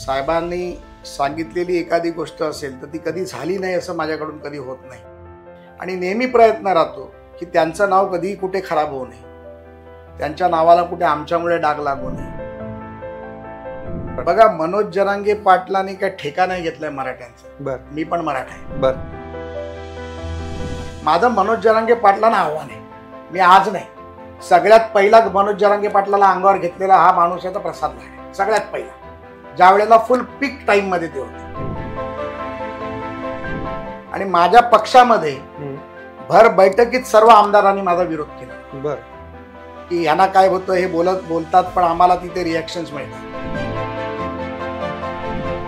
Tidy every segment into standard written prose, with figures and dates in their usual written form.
साहेबांनी सांगितलेली एखादी गोष्ट असेल तर ती कधी झाली नाही असं माझ्याकडून कधी होत नाही आणि नेहमी प्रयत्न राहतो की त्यांचं नाव कधीही कुठे खराब होऊ नये, त्यांच्या नावाला कुठे आमच्यामुळे डाग लागू नये. बघा, मनोज जरांगे पाटलांनी काय ठेका नाही घेतलाय मराठ्यांचा. बर, मी पण मराठा आहे. बर, माझं मनोज जरांगे पाटलांना आव्हान आहे. मी आज नाही, सगळ्यात पहिला मनोज जरांगे पाटलाला अंगावर घेतलेला हा माणूस आहे, तर प्रसाद लाड. सगळ्यात पहिला, ज्या वेळेला फुल पीक टाइम मध्ये ते होते आणि माझ्या पक्षामध्ये भर बैठकीत सर्व आमदारांनी माझा विरोध केला. बर, की यांना काय होतं हे बोलतात पण आम्हाला तिथे रिॲक्शन्स मिळतात.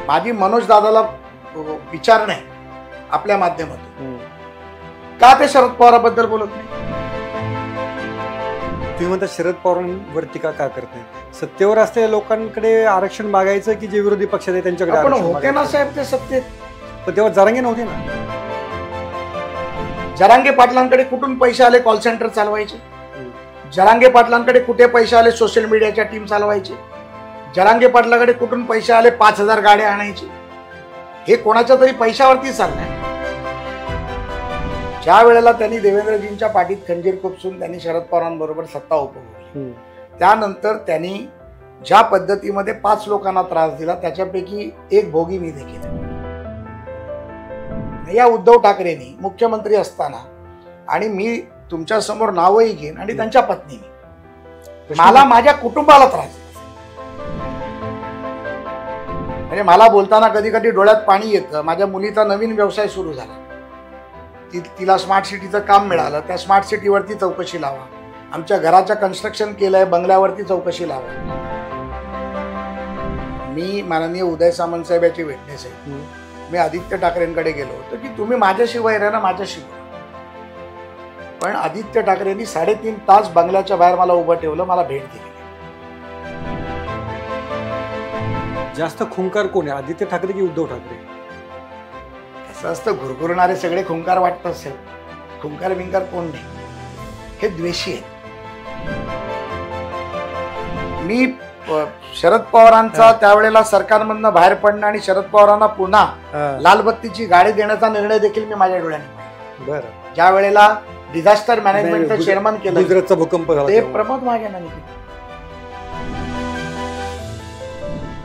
माझी मनोज दादाला विचार नाही आपल्या माध्यमातून, का ते शरद पवाराबद्दल बोलत नाही? तुम्ही म्हणता शरद पवारांवर टीका का करत नाही? सत्तेवर असलेल्या लोकांकडे आरक्षण मागायचं की जे विरोधी पक्ष आहे त्यांच्याकडे पण आरक्षण होते ना मागायचं? साहेब ते सत्तेत. पण तेव्हा जरांगे नव्हते ना. जरांगे पाटलांकडे कुठून पैसे आले कॉल सेंटर चालवायचे? जरांगे पाटलांकडे कुठे पैसे आले सोशल मीडियाच्या टीम चालवायचे? जरांगे पाटलांकडे कुठून पैसे आले 5,000 गाड्या आणायचे? हे कोणाच्या तरी पैशावरती चाललंय. ज्या वेळेला त्यांनी देवेंद्रजींच्या पाठीत खंजीर खुपसून त्यांनी शरद पवारांबरोबर सत्ता उपभोगली, त्यानंतर त्यांनी ज्या पद्धतीमध्ये 5 लोकांना त्रास दिला त्याच्यापैकी एक भोगी मी देखील. या उद्धव ठाकरेंनी मुख्यमंत्री असताना, आणि मी तुमच्या समोर नावही घेईन, आणि त्यांच्या पत्नीने मला माझ्या कुटुंबाला त्रास दिला. म्हणजे मला बोलताना कधी कधी डोळ्यात पाणी येतं. माझ्या मुलीचा नवीन व्यवसाय सुरू झाला, तिला स्मार्ट सिटीचं काम मिळालं, त्या स्मार्ट सिटीवरती चौकशी लावा. आमच्या घराचं कन्स्ट्रक्शन केलंय, बंगल्यावरती चौकशी लावा. मी माननीय उदय सामंत साहेब याचे विटनेस आहे. मी आदित्य ठाकरेंकडे गेलो होतो की तुम्ही माझ्याशी वैर आहे ना, माझ्याशी. पण आदित्य ठाकरेंनी 3.5 तास बंगल्याच्या बाहेर मला उभं ठेवलं, मला भेट दिली. जास्त खुंकार कोण आहे, आदित्य ठाकरे की उद्धव ठाकरे? असं असतं, घुरघुरणारे सगळे खुंकार वाटत असेल, खुंकार बिंकार कोण नाही, हे द्वेषी आहेत. मी शरद पवारांचा त्यावेळेला सरकारमधनं बाहेर पडणं आणि शरद पवारांना पुन्हा लालबत्तीची गाडी देण्याचा निर्णय देखील मी माझ्या डोळ्याने पाहिला. बरं, ज्या वेळेला डिझास्टर मॅनेजमेंटचं चेअरमन केलं, गुजरातचा भूकंप झाला, ते प्रमोद महाजनांनी केलं.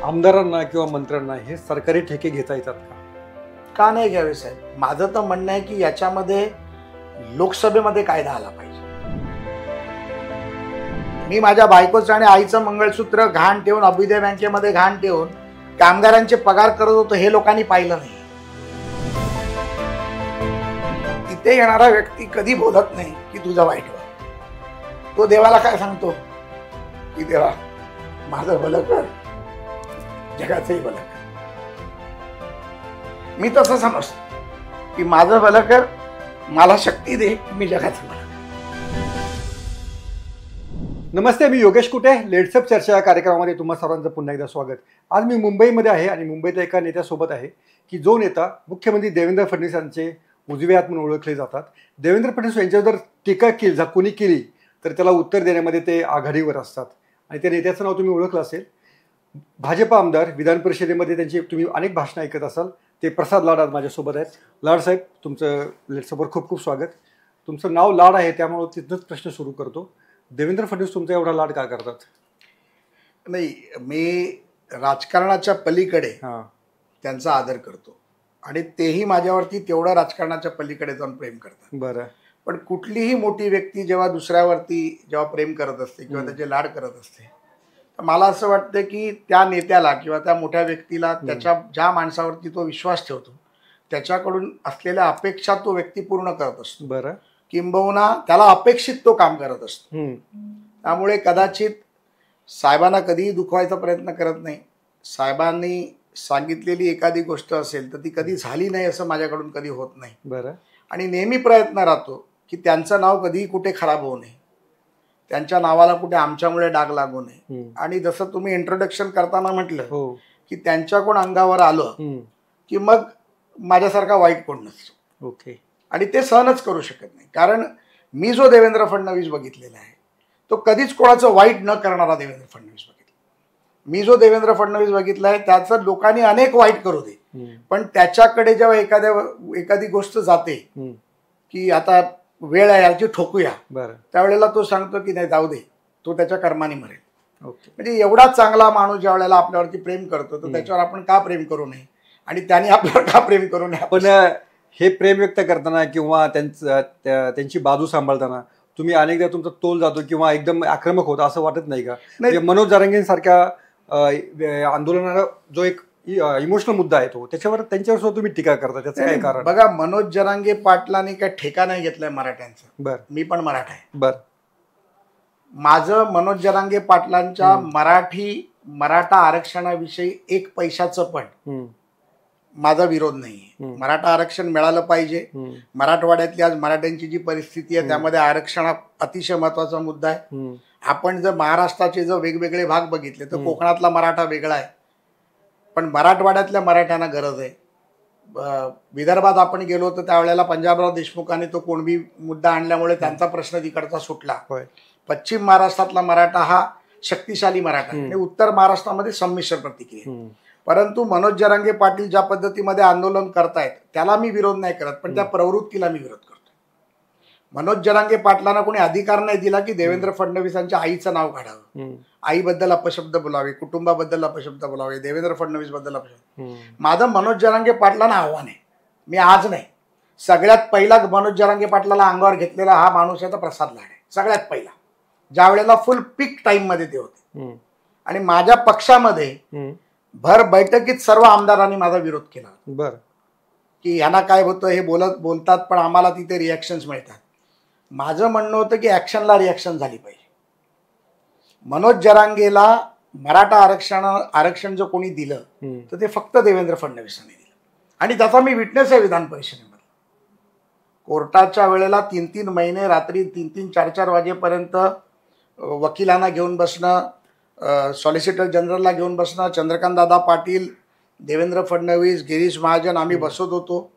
आमदारांना किंवा मंत्र्यांना हे सरकारी ठेके घेता येतात का नाही घ्यावे साहेब? माझं तर म्हणणं आहे की याच्यामध्ये लोकसभेमध्ये कायदा आला पाहिजे. मी माझ्या बायकोचं आणि आईचं मंगळसूत्र घाण ठेवून, अभ्युदय बँकेमध्ये घाण ठेवून कामगारांचे पगार करत होतो, हे लोकांनी पाहिलं नाही. तिथे येणारा व्यक्ती कधी बोलत नाही की तुझं वाईट व्हा. तो देवाला काय सांगतो की देवा माझं भलं कर, जगाचंही भलं कर. मी तसं समजतो की माझं भलं कर, मला शक्ती दे, मी जगाचं भलं. नमस्ते, मी योगेश कुटे. लेट्सअप चर्चा या कार्यक्रमामध्ये तुम्हा सर्वांचं पुन्हा एकदा स्वागत. आज मी मुंबईमध्ये आहे आणि मुंबईतल्या एका नेत्यासोबत आहे की जो नेता मुख्यमंत्री देवेंद्र फडणवीस यांचे उजवे हात म्हणून ओळखले जातात. देवेंद्र फडणवीस यांच्यावर जर टीका केली, कोणी केली, तर त्याला उत्तर देण्यामध्ये ते आघाडीवर असतात. आणि त्या नेत्याचं नाव तुम्ही ओळखलं असेल, भाजप आमदार, विधान परिषदेमध्ये त्यांची तुम्ही अनेक भाषणं ऐकत असाल, ते प्रसाद लाड आज माझ्यासोबत आहेत. लाड साहेब, तुमचं लेट्सअपवर खूप खूप स्वागत. तुमचं नाव लाड आहे त्यामुळे तिथनंच प्रश्न सुरू करतो. देवेंद्र फडणवीस तुमचा एवढा लाड का करतात? नाही, मी राजकारणाच्या पलीकडे त्यांचा आदर करतो आणि तेही माझ्यावरती तेवढं राजकारणाच्या पलीकडे जाऊन प्रेम करतात. बरं, पण कुठलीही मोठी व्यक्ती जेव्हा दुसऱ्यावरती जेव्हा प्रेम करत असते किंवा त्याचे लाड करत असते, तर मला असं वाटतं की त्या नेत्याला किंवा त्या मोठ्या व्यक्तीला त्याच्या ज्या माणसावरती तो विश्वास ठेवतो त्याच्याकडून असलेल्या अपेक्षा तो व्यक्ती पूर्ण करत असतो. बरं, किंबहुना त्याला अपेक्षित तो काम करत असतो. त्यामुळे कदाचित साहेबांना कधीही दुखवायचा प्रयत्न करत नाही. साहेबांनी सांगितलेली एखादी गोष्ट असेल तर ती कधी झाली नाही असं माझ्याकडून कधी होत नाही. बरं, आणि नेहमी प्रयत्न राहतो की त्यांचं नाव कधीही कुठे खराब होऊ नये, त्यांच्या नावाला कुठे आमच्यामुळे डाग लागू नये. आणि जसं तुम्ही इंट्रोडक्शन करताना म्हटलं की त्यांच्या कोण अंगावर आलं की मग माझ्यासारखा वाईट कोण नसतो. ओके, आणि ते सहनच करू शकत नाही. कारण मी जो देवेंद्र फडणवीस बघितलेला आहे तो कधीच कोणाचं वाईट न करणारा देवेंद्र फडणवीस बघितला. मी जो देवेंद्र फडणवीस बघितलाय त्याचं लोकांनी अनेक वाईट करू दे, पण त्याच्याकडे जेव्हा एखादी गोष्ट जाते की आता वेळ आहे याची ठोकूया, त्यावेळेला तो सांगतो की नाही जाऊ दे, तो त्याच्या कर्माने मरेल. म्हणजे एवढा चांगला माणूस ज्या वेळेला आपल्यावरती प्रेम करतो तर त्याच्यावर आपण का प्रेम करू नये आणि त्याने आपल्यावर का प्रेम करू नये. पण हे प्रेम व्यक्त करताना किंवा त्यांची बाजू सांभाळताना तुम्ही अनेकदा तुमचा तोल जातो किंवा एकदम आक्रमक होता असं वाटत नाही का? म्हणजे मनोज जरांगेंसारख्या आंदोलनाला जो एक इमोशनल मुद्दा आहे तो, त्यांच्यावर सुद्धा तुम्ही टीका करता, त्याचं काय कारण? बघा, मनोज जरांगे पाटलांनी काय ठेका नाही घेतलाय मराठ्यांचा. मी पण मराठा आहे. माझं मनोज जरांगे पाटलांच्या मराठा आरक्षणाविषयी 1 पैशाचं पण माझा विरोध नाहीये. मराठा आरक्षण मिळालं पाहिजे. मराठवाड्यातली आज मराठ्यांची जी परिस्थिती आहे त्यामध्ये आरक्षण हा अतिशय महत्वाचा मुद्दा आहे. आपण जर महाराष्ट्राचे जर वेगवेगळे भाग बघितले तर कोकणातला मराठा वेगळा आहे, पण मराठवाड्यातल्या मराठ्यांना गरज आहे. विदर्भात आपण गेलो तर त्यावेळेला पंजाबराव देशमुखांनी तो कुणबी मुद्दा आणल्यामुळे त्यांचा प्रश्न तिकडचा सुटला. पश्चिम महाराष्ट्रातला मराठा हा शक्तिशाली मराठा आणि उत्तर महाराष्ट्रामध्ये संमिश्र प्रतिक्रिया. परंतु मनोज जरांगे पाटील ज्या पद्धतीमध्ये आंदोलन करतायत त्याला मी विरोध नाही करत, पण त्या प्रवृत्तीला मी विरोध करतो. मनोज जरांगे पाटलांना कोणी अधिकार नाही दिला की देवेंद्र फडणवीसांच्या आईचं नाव काढावं, आईबद्दल अपशब्द बोलावे, कुटुंबाबद्दल अपशब्द बोलावे, देवेंद्र फडणवीस बद्दल अपशब्द. माझं मनोज जरांगे पाटलांना आव्हान आहे. मी आज नाही, सगळ्यात पहिला मनोज जरांगे पाटलाला अंगावर घेतलेला हा माणूस आहे तर प्रसाद लाड आहे. सगळ्यात पहिला, ज्या वेळेला फुल पीक टाइम मध्ये ते होते आणि माझ्या पक्षामध्ये भर बैठकीत सर्व आमदारांनी माझा विरोध केला की ह्यांना काय होतं, हे बोलतात पण आम्हाला तिथे रिॲक्शन्स मिळतात. माझं म्हणणं होतं की ऍक्शनला रिॲक्शन झाली पाहिजे. मनोज जरांगेला मराठा आरक्षण जर कोणी दिलं तर ते फक्त देवेंद्र फडणवीसांनी दिलं आणि त्याचा मी विटनेस आहे विधान परिषदेमध्ये. कोर्टाच्या वेळेला 3-3 महिने रात्री 3-3, 4-4 वाजेपर्यंत वकिलांना घेऊन बसणं, सॉलिसिटर जनरलला घेऊन बसणं, चंद्रकांत दादा पाटील, देवेंद्र फडणवीस, गिरीश महाजन आम्ही बसत होतो.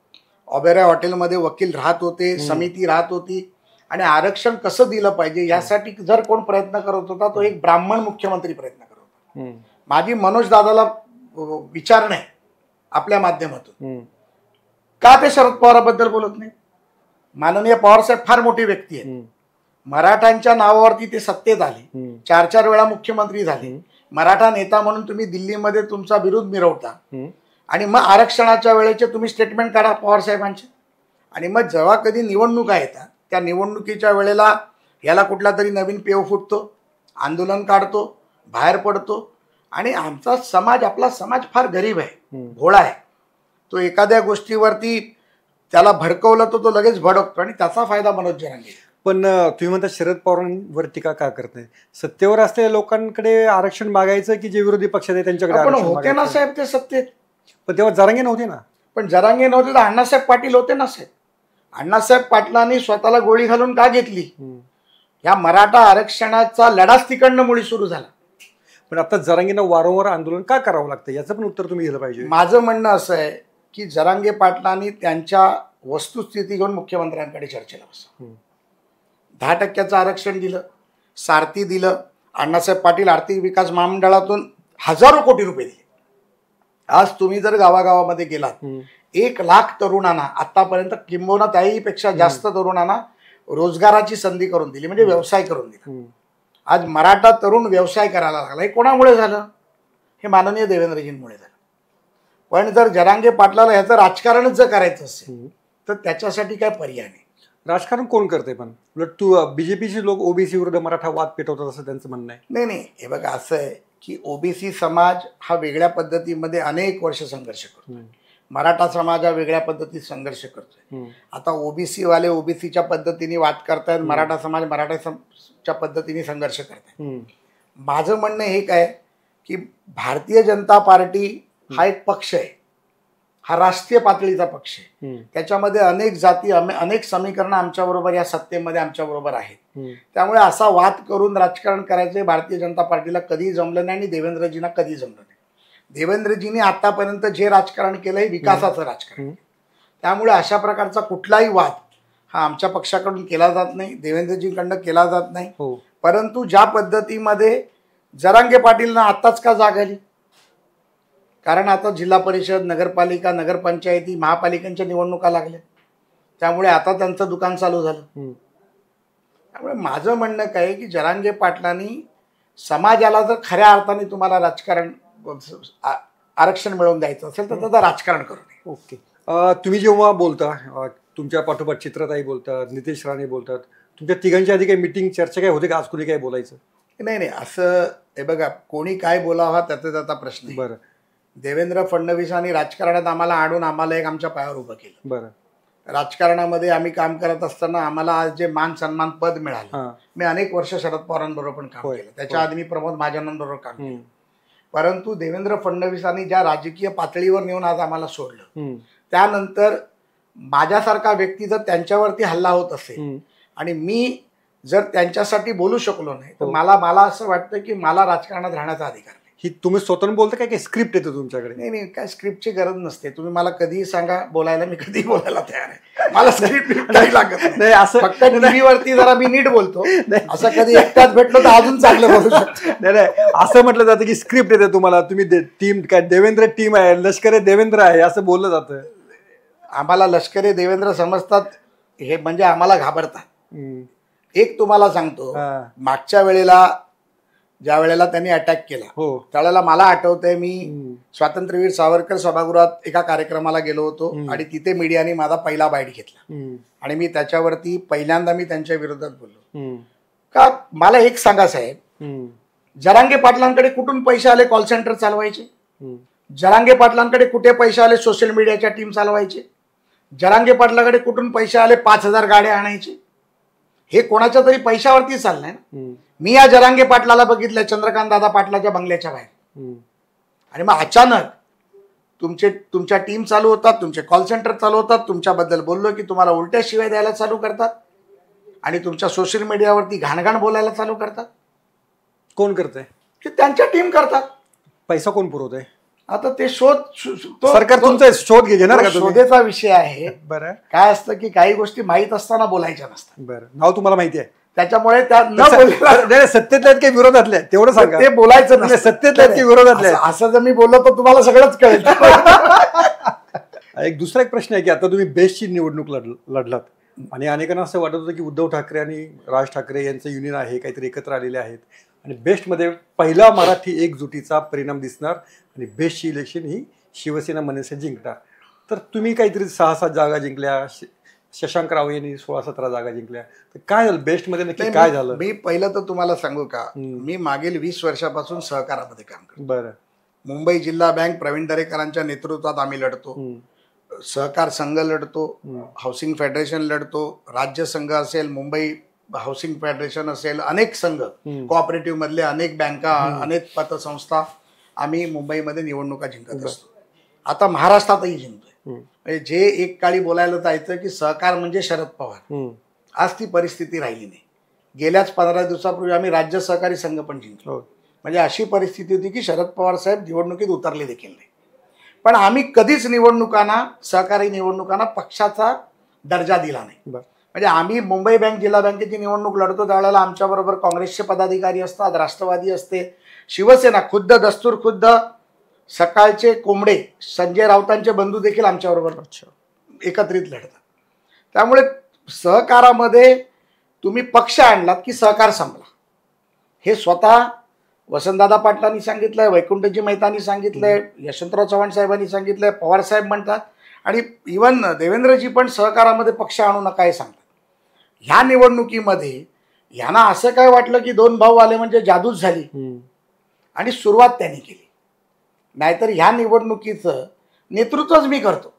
ऑबेरॉय हॉटेलमध्ये वकील राहत होते, समिती राहत होती आणि आरक्षण कसं दिलं पाहिजे यासाठी जर कोण प्रयत्न करत होता तो एक ब्राह्मण मुख्यमंत्री प्रयत्न करत होता. माझी मनोज दादाला विचारणं आहे आपल्या माध्यमातून, का ते शरद पवाराबद्दल बोलत नाही? माननीय पवारसाहेब फार मोठी व्यक्ती आहे. मराठ्यांच्या नावावरती ते सत्तेत आले, 4-4 वेळा मुख्यमंत्री झाले. मराठा नेता म्हणून तुम्ही दिल्लीमध्ये तुमचा विरोध मिरवता आणि मग आरक्षणाच्या वेळेचे तुम्ही स्टेटमेंट काढा पवारसाहेबांचे. आणि मग जेव्हा कधी निवडणुका येतात त्या निवडणुकीच्या वेळेला याला कुठला तरी नवीन पेव फुटतो, आंदोलन काढतो, बाहेर पडतो. आणि आमचा समाज, आपला समाज फार गरीब आहे, भोळा आहे. तो एखाद्या गोष्टीवरती त्याला भडकवलं तो लगेच भडकतो आणि त्याचा फायदा मनोज जरांगे. पण तुम्ही म्हणता शरद पवारांवर टीका का करत नाही? सत्तेवर असलेल्या लोकांकडे आरक्षण मागायचं की जे विरोधी पक्ष आहे त्यांच्याकडे? पण होते ना साहेब ते सत्तेत, पण तेव्हा जरांगे नव्हते ना. पण जरांगे नव्हते तर अण्णासाहेब पाटील होते ना साहेब. अण्णासाहेब पाटलांनी स्वतःला गोळी घालून का घेतली? या मराठा आरक्षणाचा लढाच तिकडनं मुळी सुरू झाला. पण आता जरांगेंना वारंवार आंदोलन का करावं लागतं याचं पण उत्तर तुम्ही दिलं पाहिजे. माझं म्हणणं असं आहे की जरांगे पाटलांनी त्यांच्या वस्तुस्थिती घेऊन मुख्यमंत्र्यांकडे चर्चेला बसवलं. 10% आरक्षण दिलं, सारथी दिलं, अण्णासाहेब पाटील आर्थिक विकास महामंडळातून हजारो कोटी रुपये दिले. आज तुम्ही जर गावागावामध्ये गेलात 1 लाख तरुणांना आतापर्यंत, किंबहुना त्याहीपेक्षा जास्त तरुणांना रोजगाराची संधी करून दिली, म्हणजे व्यवसाय करून दिला. आज मराठा तरुण व्यवसाय करायला लागला. हे कोणामुळे झालं? हे माननीय देवेंद्रजींमुळे झालं. पण जर जरांगे पाटलाला ह्याचं राजकारणच जर करायचं असेल तर त्याच्यासाठी काय पर्याय नाही. राजकारण कोण करते? पण उलट तू बीजेपीचे लोक ओबीसी विरुद्ध मराठा वाद पेटवतात असं त्यांचं म्हणणं आहे. नाही, हे बघा असं आहे की ओबीसी समाज हा वेगळ्या पद्धतीमध्ये अनेक वर्ष संघर्ष करतो. मराठा समाज हा वेगळ्या पद्धतीत संघर्ष करतोय. आता ओबीसी वाले ओबीसीच्या पद्धतीने वाद करतायत, मराठा समाज मराठाच्या पद्धतीने संघर्ष करतायत. माझं म्हणणं हे काय की भारतीय जनता पार्टी हा एक पक्ष आहे, हा राष्ट्रीय पातळीचा पक्ष आहे. त्याच्यामध्ये अनेक जाती, अनेक समीकरणं आमच्याबरोबर या सत्तेमध्ये आमच्याबरोबर आहेत. त्यामुळे असा वाद करून राजकारण करायचं भारतीय जनता पार्टीला कधीही जमलं नाही आणि देवेंद्रजींना कधी जमलं नाही. देवेंद्रजींनी आतापर्यंत जे राजकारण केलं हे विकासाचं राजकारण. त्यामुळे अशा प्रकारचा कुठलाही वाद हा आमच्या पक्षाकडून केला जात नाही, देवेंद्रजींकडनं केला जात नाही. परंतु ज्या पद्धतीमध्ये जरांगे पाटीलना आत्ताच का जाग आली? कारण आता जिल्हा परिषद, नगरपालिका, नगरपंचायती, महापालिकांच्या निवडणुका लागल्या, त्यामुळे आता त्यांचं दुकान चालू झालं. त्यामुळे माझं म्हणणं काय आहे की जरांगे पाटलांनी समाजाला जर खऱ्या अर्थाने तुम्हाला राजकारण आरक्षण मिळवून द्यायचं असेल तर त्याचं राजकारण करू नये. ओके. तुम्ही जेव्हा बोलता, तुमच्या पाठोपाठ चित्रताई बोलतात, नितेश राणे बोलतात, तुमच्या तिघांच्या आधी काही मीटिंग चर्चा काय होते का आज कुणी काय बोलायचं? नाही, असं हे बघा, कोणी काय बोलावा त्याचा त्याचा प्रश्न आहे. बरं. देवेंद्र फडणवीसांनी राजकारणात आम्हाला आणून आम्हाला एक आमच्या पायावर उभं केलं. बरं. राजकारणामध्ये आम्ही काम करत असताना आम्हाला आज जे मान सन्मान पद मिळालं, मी अनेक वर्ष शरद पवारांबरोबर पण काम केलं, त्याच्या आधी मी प्रमोद महाजनांबरोबर काम केलं. परंतु देवेंद्र फडणवीसांनी ज्या राजकीय पातळीवर नेऊन आज आम्हाला सोडलं, त्यानंतर माझ्यासारखा व्यक्ती जर त्यांच्यावरती हल्ला होत असेल आणि मी जर त्यांच्यासाठी बोलू शकलो नाही तर मला असं वाटतं की मला राजकारणात राहण्याचा अधिकार नाही. ही तुम्ही स्वतःहून बोलता काय स्क्रिप्ट येतो तुमच्याकडे? नाही, काय स्क्रिप्टची गरज नसते. तुम्ही मला कधीही सांगा बोलायला, मी कधीही बोलायला तयार आहे. मला स्क्रिप्ट काही लागत नाही. असं फक्त टीव्हीवरती जरा मी नीट बोलतो, असं कधी एकटाच भेटलो तर अजून चांगलं बोलू शकतो. नाही, असं म्हटलं जातं की स्क्रिप्ट येते तुम्हाला, तुम्ही टीम काय देवेंद्र टीम आहे, लष्करी देवेंद्र आहे असं बोललं जातं. आम्हाला लष्करी देवेंद्र समजतात हे म्हणजे आम्हाला घाबरतात. एक तुम्हाला सांगतो, मागच्या वेळेला ज्या वेळेला त्यांनी अटॅक केला त्यावेळेला मला आठवतंय, मी स्वातंत्र्यवीर सावरकर सभागृहात एका कार्यक्रमाला गेलो होतो आणि तिथे मीडियाने माझा पहिला बाईट घेतला आणि मी त्याच्यावरती पहिल्यांदा मी त्यांच्या विरोधात बोललो. का मला एक सांगा साहेब, जरांगे पाटलांकडे कुठून पैसे आले कॉल सेंटर चालवायचे? जरांगे पाटलांकडे कुठे पैसे आले सोशल मीडियाच्या टीम चालवायचे? जरांगे पाटलांकडे कुठून पैसे आले 5,000 गाड्या आणायचे? हे कोणाच्या तरी पैशावरती चाललंय ना. मी या जरांगे पाटलाला बघितलं चंद्रकांत दादा पाटलाच्या बंगल्याच्या बाहेर, आणि मग अचानक तुमच्या टीम चालू होतात, तुमचे कॉल सेंटर चालू होतात, तुमच्याबद्दल बोललो की तुम्हाला उलट्या शिवाय द्यायला चालू करतात आणि तुमच्या सोशल मीडियावरती घाणघाण बोलायला चालू करतात. कोण करतंय? की त्यांच्या टीम करतात. पैसा कोण पुरवत आहे? आता ते सरकार तुमचा शोध घेणार का? शोधेचा विषय आहे. बरं. काय असतं की काही गोष्टी माहीत असताना बोलायच्या नसतात. बरं. नाव तुम्हाला माहिती आहे, त्याच्यामुळे त्या न सत्तेतल्या काही विरोधातल्या तेवढं सांगा. ते बोलायचं नाही. सत्तेतल्या की विरोधातल्या असं जर मी बोललो तर तुम्हाला सगळंच कळेल. एक दुसरा एक प्रश्न आहे की आता तुम्ही बेस्टची निवडणूक लढलात आणि अनेकांना असं वाटत होतं की उद्धव ठाकरे आणि राज ठाकरे यांचं युनियन आहे, काहीतरी एकत्र आलेले आहेत आणि बेस्टमध्ये पहिला मराठी एकजुटीचा परिणाम दिसणार आणि बेस्टची इलेक्शन ही शिवसेना मनसे जिंकणार. तर तुम्ही काहीतरी 6-7 जागा जिंकल्या, शशांक राव यांनी 16-17 जागा जिंकल्या, तर काय झालं बेस्टमध्ये नक्की काय झालं? मी पहिलं तर तुम्हाला सांगू का, मी मागील 20 वर्षापासून सहकारामध्ये काम करतो. बरं. मुंबई जिल्हा बँक प्रवीण दरेकरांच्या नेतृत्वात आम्ही लढतो, सहकार संघ लढतो, हाऊसिंग फेडरेशन लढतो, राज्य संघ असेल, मुंबई हाऊसिंग फेडरेशन असेल, अनेक संघ, कोऑपरेटिव्ह मधले अनेक बँका, अनेक पतसंस्था आम्ही मुंबईमध्ये निवडणुका जिंकत असतो. आता महाराष्ट्रातही जिंकतोय. म्हणजे जे एक काळी बोलायला जायचं की सहकार म्हणजे शरद पवार, आज ती परिस्थिती राहिली नाही. गेल्याच 15 दिवसापूर्वी आम्ही राज्य सहकारी संघ पण जिंकलो. म्हणजे अशी परिस्थिती होती की शरद पवार साहेब निवडणुकीत उतरले देखील नाही. पण आम्ही कधीच निवडणुकांना, सहकारी निवडणुकांना पक्षाचा दर्जा दिला नाही. म्हणजे आम्ही मुंबई बँक, जिल्हा बँकेची निवडणूक लढतो त्यावेळेला आमच्याबरोबर काँग्रेसचे पदाधिकारी असतात, राष्ट्रवादी असते, शिवसेना खुद्द दस्तूर खुद्द सकाळचे कोंबडे संजय राऊतांचे बंधू देखील आमच्याबरोबर एकत्रित लढतात. त्यामुळे सहकारामध्ये तुम्ही पक्ष आणलात की सहकार संपला. हे स्वतः वसंतदादा पाटलांनी सांगितलंय, वैकुंठजी मेहतांनी सांगितलंय, यशवंतराव चव्हाण साहेबांनी सांगितलंय, पवार साहेब म्हणतात आणि इवन देवेंद्रजी पण सहकारामध्ये पक्ष आणू नका हे सांगतात. ह्या निवडणुकीमध्ये यांना असं काय वाटलं की 2 भाऊ आले म्हणजे जादूच झाली आणि सुरुवात त्यांनी केली. नाहीतर ह्या निवडणुकीचं नेतृत्वच मी करतो.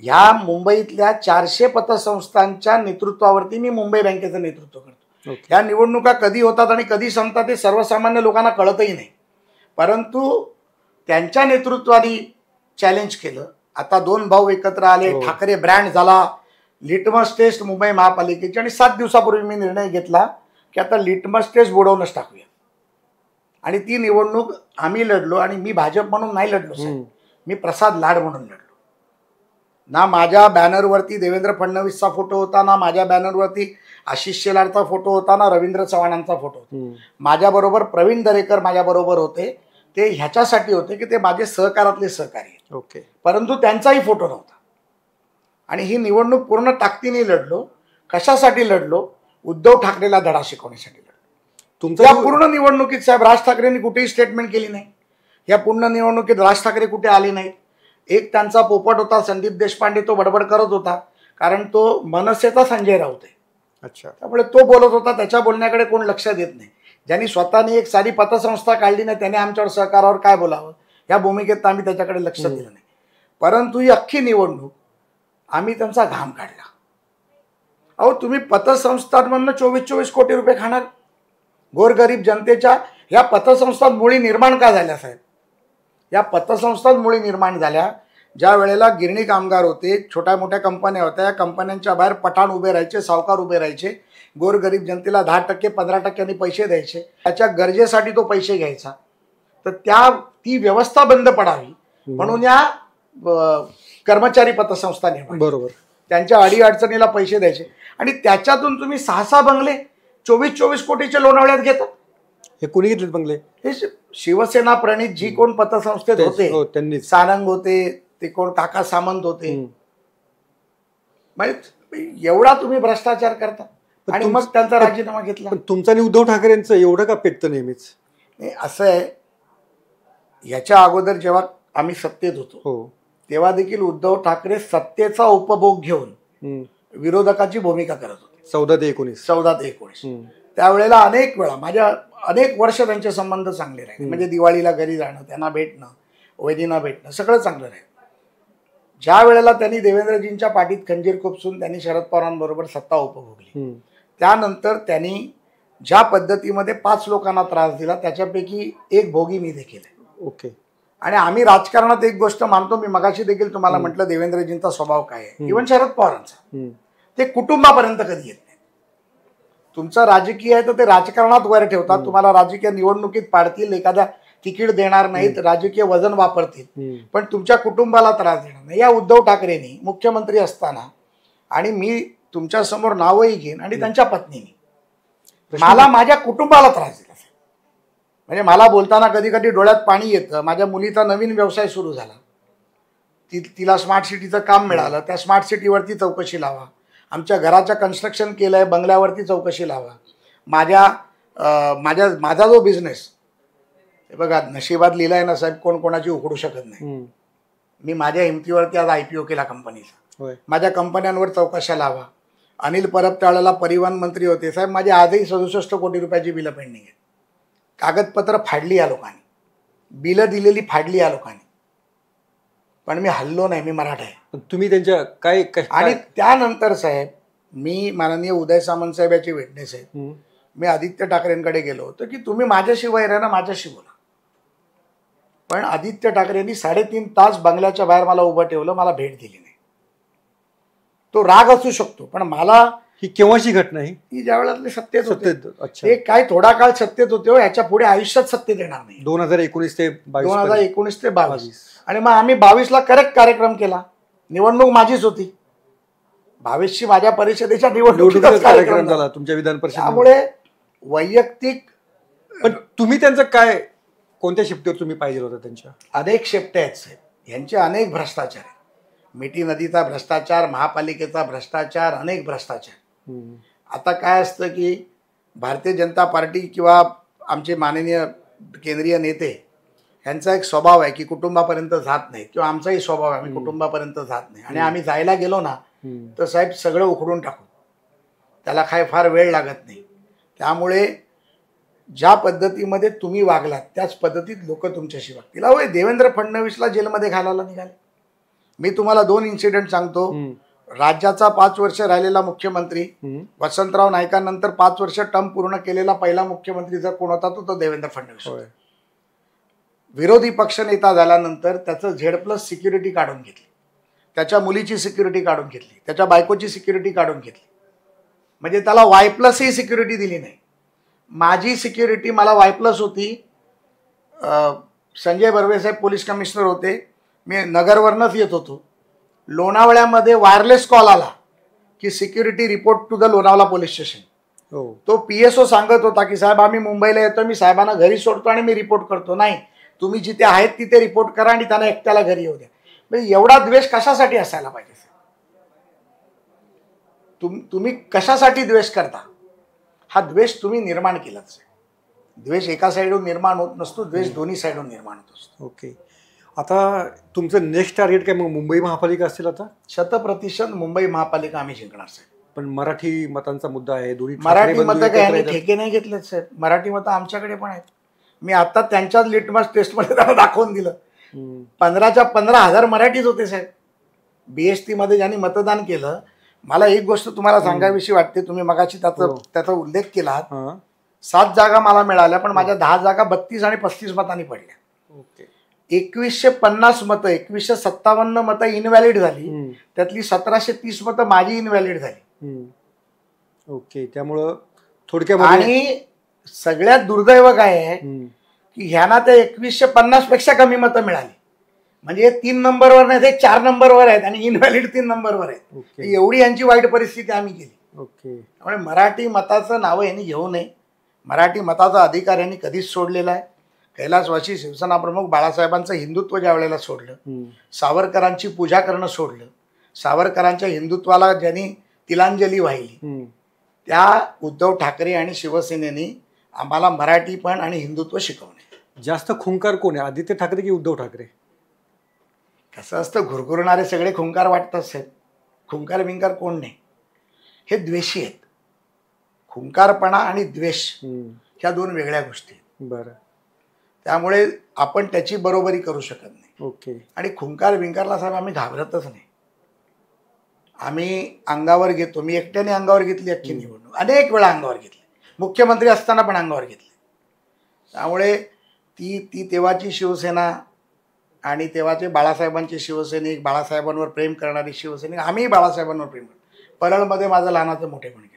ह्या मुंबईतल्या 400 पतसंस्थांच्या नेतृत्वावरती मी मुंबई बँकेचं नेतृत्व करतो. ह्या निवडणुका कधी होतात आणि कधी संपतात हे सर्वसामान्य लोकांना कळतही नाही, परंतु त्यांच्या नेतृत्वाने चॅलेंज केलं. आता 2 भाऊ एकत्र आले, ठाकरे ब्रँड झाला, लिटमस टेस्ट मुंबई महापालिकेची, आणि 7 दिवसापूर्वी मी निर्णय घेतला की आता लिटमस टेस्ट बुडवूनच टाकूया. आणि ती निवडणूक आम्ही लढलो आणि मी भाजप म्हणून नाही लढलो साहेब, मी प्रसाद लाड म्हणून लढलो. ना माझ्या बॅनरवरती देवेंद्र फडणवीसचा फोटो होता, ना माझ्या बॅनरवरती आशिष शेलारचा फोटो होता, ना रवींद्र चव्हाणांचा फोटो होता. माझ्याबरोबर प्रवीण दरेकर माझ्याबरोबर होते. ते ह्याच्यासाठी होते की ते माझे सहकारातले सहकारी आहेत. ओके. परंतु त्यांचाही फोटो नव्हता. आणि ही निवडणूक पूर्ण ताकदीने लढलो. कशासाठी लढलो? उद्धव ठाकरेला धडा शिकवण्यासाठी लढलो. तुमच्या पूर्ण निवडणुकीत साहेब राज ठाकरेंनी कुठेही स्टेटमेंट केली नाही. या पूर्ण निवडणुकीत राज ठाकरे कुठे आले नाहीत. एक त्यांचा पोपट होता संदीप देशपांडे, तो बडबड करत होता कारण तो मनसेचा संजय राऊत आहे. अच्छा. त्यामुळे तो बोलत होता, त्याच्या बोलण्याकडे कोण लक्ष देत नाही. ज्यांनी स्वतःने एक साधी पतसंस्था काढली नाही त्याने आमच्यावर सहकारावर काय बोलावं या भूमिकेत आम्ही त्याच्याकडे लक्ष दिलं नाही. परंतु ही अख्खी निवडणूक आम्ही त्यांचा घाम काढला. अहो तुम्ही पतसंस्थांमधनं 24 कोटी रुपये खाणार. गोरगरीब जनतेच्या या पतसंस्थात मुळी निर्माण का झाल्या साहेब? या पतसंस्थात मुळी निर्माण झाल्या ज्या वेळेला गिरणी कामगार होते, छोट्या मोठ्या कंपन्या होत्या, या कंपन्यांच्या बाहेर पठाण उभे राहायचे, सावकार उभे राहायचे, गोरगरीब जनतेला 10% 15% पैसे द्यायचे, त्याच्या गरजेसाठी तो पैसे घ्यायचा. तर ती व्यवस्था बंद पडावी म्हणून या कर्मचारी पतसंस्था निर्माण, बरोबर, त्यांच्या अडीअडचणीला पैसे द्यायचे. आणि त्याच्यातून तुम्ही 6 बंगले 24 कोटीच्या लोणावळ्यात घेता. हे कोणी घेतले बंगले? हे शिवसेना प्रणित जी कोण पतसंस्थेत होते, त्यांनी सारंग होते, ते कोण काका सामंत होते. म्हणजे एवढा तुम्ही भ्रष्टाचार करता आणि मग त्यांचा राजीनामा घेतला. पण तुमचा आणि उद्धव ठाकरेंचं एवढं का पेटतं नेहमीच? असं आहे, याच्या अगोदर जेव्हा आम्ही सत्तेत होतो तेव्हा देखील उद्धव ठाकरे सत्तेचा उपभोग घेऊन विरोधकाची भूमिका करत होते. 14 ते 19 त्यावेळेला अनेक वर्ष त्यांचे संबंध चांगले राहिले. म्हणजे दिवाळीला घरी जाणं, त्यांना भेटणं, वैदींना भेटणं, सगळं चांगलं राहिलं. ज्या वेळेला त्यांनी देवेंद्रजींच्या पाठीत खंजीर खुपसून त्यांनी शरद पवारांबरोबर सत्ता उपभोगली, त्यानंतर त्यांनी ज्या पद्धतीमध्ये 5 लोकांना त्रास दिला त्याच्यापैकी एक भोगी मी देखील आहे. ओके. आणि आम्ही राजकारणात एक गोष्ट मानतो, मी मगाशी देखील तुम्हाला म्हटलं देवेंद्रजींचा स्वभाव काय आहे, इव्हन शरद पवारांचा, ते कुटुंबापर्यंत कधी येत नाही. तुमचं राजकीय आहे तर ते राजकारणात वर ठेवतात, तुम्हाला राजकीय निवडणुकीत पाडतील, एखादा तिकीट देणार नाहीत, राजकीय वजन वापरतील, पण तुमच्या कुटुंबाला त्रास देणार नाही. या उद्धव ठाकरेंनी मुख्यमंत्री असताना, आणि मी तुमच्या समोर नावही घेईन, आणि त्यांच्या पत्नीने मला माझ्या कुटुंबाला त्रास दिला. म्हणजे मला बोलताना कधी कधी डोळ्यात पाणी येतं. माझ्या मुलीचा नवीन व्यवसाय सुरू झाला, तिला स्मार्ट सिटीचं काम मिळालं, त्या स्मार्ट सिटीवरती चौकशी लावा. आमच्या घराचं कन्स्ट्रक्शन केलं आहे, बंगल्यावरती चौकशी लावा. माझा जो बिझनेस, बघा नशिबात लिहिलं आहे ना साहेब, कोण कोणाची उघडू शकत नाही. मी माझ्या हिमतीवरती आज IPO केला कंपनीचा. माझ्या कंपन्यांवर चौकशा लावा. अनिल परब त्यावेळेला परिवहन मंत्री होते साहेब, माझी आजही 67 कोटी रुपयाची बिलं पेंडिंग आहेत. कागदपत्र फाडली या लोकांनी, बिलं दिलेली फाडली या लोकांनी, पण मी हल्लो नाही, मी मराठा आहे. तुम्ही त्यांच्या काय आणि त्यानंतर साहेब मी माननीय उदय सामंत साहेब याचे विटनेस आहेत, मी आदित्य ठाकरेंकडे गेलो होतो की तुम्ही माझ्याशी वैर आहे ना, माझ्याशी बोला. पण आदित्य ठाकरेंनी 3.5 तास बंगल्याच्या बाहेर मला उभं ठेवलं, मला भेट दिली नाही. तो राग असू शकतो, पण मला ही केव्हाची घटना आहे? ही ज्या वेळेला सत्तेत होते. अच्छा. ते काय थोडा काळ सत्तेत होते, ह्याच्या पुढे आयुष्यात सत्तेत येणार नाही. 2019 ते 22. आणि मग आम्ही 22ला करेक्ट कार्यक्रम केला. निवडणूक माझीच होती. 22ची माझ्या परिषदेच्या निवडणुकीचा कार्यक्रम झाला तुमच्या विधान परिषद. त्यामुळे वैयक्तिक, पण तुम्ही त्यांचं काय, कोणत्या शिफ्टीवर तुम्ही पाहिजे होतं? त्यांच्या अनेक शिफ्ट आहेत साहेब, यांचे अनेक भ्रष्टाचार आहेत. मिठी नदीचा भ्रष्टाचार, महापालिकेचा भ्रष्टाचार, अनेक भ्रष्टाचार. आता काय असतं की भारतीय जनता पार्टी किंवा आमचे माननीय केंद्रीय नेते यांचा एक स्वभाव आहे की कुटुंबापर्यंत जात नाहीत, किंवा आमचाही स्वभाव आहे आम्ही कुटुंबापर्यंत जात नाही. आणि आम्ही जायला गेलो ना तर साहेब सगळं उखडून टाकू, त्याला काय फार वेळ लागत नाही. त्यामुळे ज्या पद्धतीमध्ये तुम्ही वागलात त्याच पद्धतीत लोक तुमच्याशी वागतील. अहो देवेंद्र फडणवीसला जेलमध्ये घालायला निघाले. मी तुम्हाला 2 इन्सिडेंट सांगतो. राज्याचा 5 वर्ष राहिलेला मुख्यमंत्री, वसंतराव नाईकांनंतर 5 वर्ष टर्म पूर्ण केलेला पहिला मुख्यमंत्री जर कोण होता तो देवेंद्र फडणवीस. विरोधी पक्षनेता झाल्यानंतर त्याचं Z+ सिक्युरिटी काढून घेतली, त्याच्या मुलीची सिक्युरिटी काढून घेतली, त्याच्या बायकोची सिक्युरिटी काढून घेतली. म्हणजे त्याला Y+ ही सिक्युरिटी दिली नाही. माझी सिक्युरिटी मला Y+ होती. संजय बर्वे साहेब पोलीस कमिशनर होते, मी नगरवरनंच येत होतो. लोणावळ्यामध्ये वायरलेस कॉल आला की security report to the Lonavala police station. हो. तो PSO सांगत होता की साहेब आम्ही मुंबईला येतो, मी साहेबांना घरी सोडतो आणि मी रिपोर्ट करतो. नाही, तुम्ही जिथे आहेत तिथे रिपोर्ट करा आणि त्यांना एकट्याला घरी येऊ द्या. म्हणजे एवढा द्वेष कशासाठी असायला पाहिजे? तुम्ही कशासाठी द्वेष करता? हा द्वेष तुम्ही निर्माण केलाच. द्वेष एका साईडून निर्माण होत नसतो, द्वेष दोन्ही साईडून निर्माण होत असतो. ओके. आता तुमचं नेक्स्ट टार्गेट काय मग मुंबई महापालिका असेल आता? 100% मुंबई महापालिका आम्ही जिंकणार साहेब. पण मराठी मतांचा मुद्दा आहे, दोन्ही मराठी मतं काय यांनी ठेके नाही घेतलेत साहेब. मराठी मतं आमच्याकडे पण आहेत. मी आता त्यांच्याच लिटमस टेस्टमध्ये त्यांना दाखवून दिलं. 15च्या 15,000 मराठीच होते साहेब. BST मध्ये ज्यांनी मतदान केलं. मला एक गोष्ट तुम्हाला सांगावीशी वाटते, तुम्ही मगाशी त्याचा उल्लेख केला. 7 जागा मला मिळाल्या, पण माझ्या 10 जागा 32 आणि 35 मतांनी पडल्या. ओके. 2150 मतं, 2157 मतं इनव्हॅलिड झाली. त्यातली 1730 मतं माझी इनव्हॅलिड झाली. ओके. त्यामुळं थोडक्यामध्ये आणि सगळ्यात दुर्दैव काय आहे की ह्यांना त्या 2150 पेक्षा कमी मतं मिळाली. म्हणजे 3 नंबरवर नाही, ते 4 नंबरवर आहेत आणि इनव्हॅलिड 3 नंबरवर आहेत. एवढी यांची वाईट परिस्थिती आम्ही केली. ओके. त्यामुळे मराठी मताचं नावं यांनी घेऊ नये. मराठी मताचा अधिकार यांनी कधीच सोडलेला आहे. कैलासवासी शिवसेना प्रमुख बाळासाहेबांचं हिंदुत्व ज्या वेळेला सोडलं, सावरकरांची पूजा करणं सोडलं, सावरकरांच्या हिंदुत्वाला ज्यांनी तिलांजली वाहिली, त्या उद्धव ठाकरे आणि शिवसेनेने आम्हाला मराठी पण आणि हिंदुत्व शिकवणे. जास्त खुंकार कोण आहे, आदित्य ठाकरे की उद्धव ठाकरे? कसं असतं, घुरघुरणारे सगळे खुंकार वाटतात साहेब. खुंकार बिंकार कोण नाही, हे द्वेषी आहेत. खुंकारपणा आणि द्वेष ह्या 2 वेगळ्या गोष्टी आहेत. बरं. त्यामुळे आपण त्याची बरोबरी करू शकत नाही. ओके. आणि खुंकार बिंकारला साहेब आम्ही घाबरतच नाही. आम्ही अंगावर घेतो. मी एकट्याने अंगावर घेतली अख्खी निवडणूक, अनेक वेळा अंगावर घेतली. मुख्यमंत्री असताना पण अंगावर घेतले. त्यामुळे ती तेव्हाची शिवसेना आणि तेव्हाचे बाळासाहेबांचे शिवसैनिक, बाळासाहेबांवर प्रेम करणारे शिवसैनिक, आम्ही बाळासाहेबांवर प्रेम करतो. परळमध्ये माझं लहानाचं मोठेपण केलं.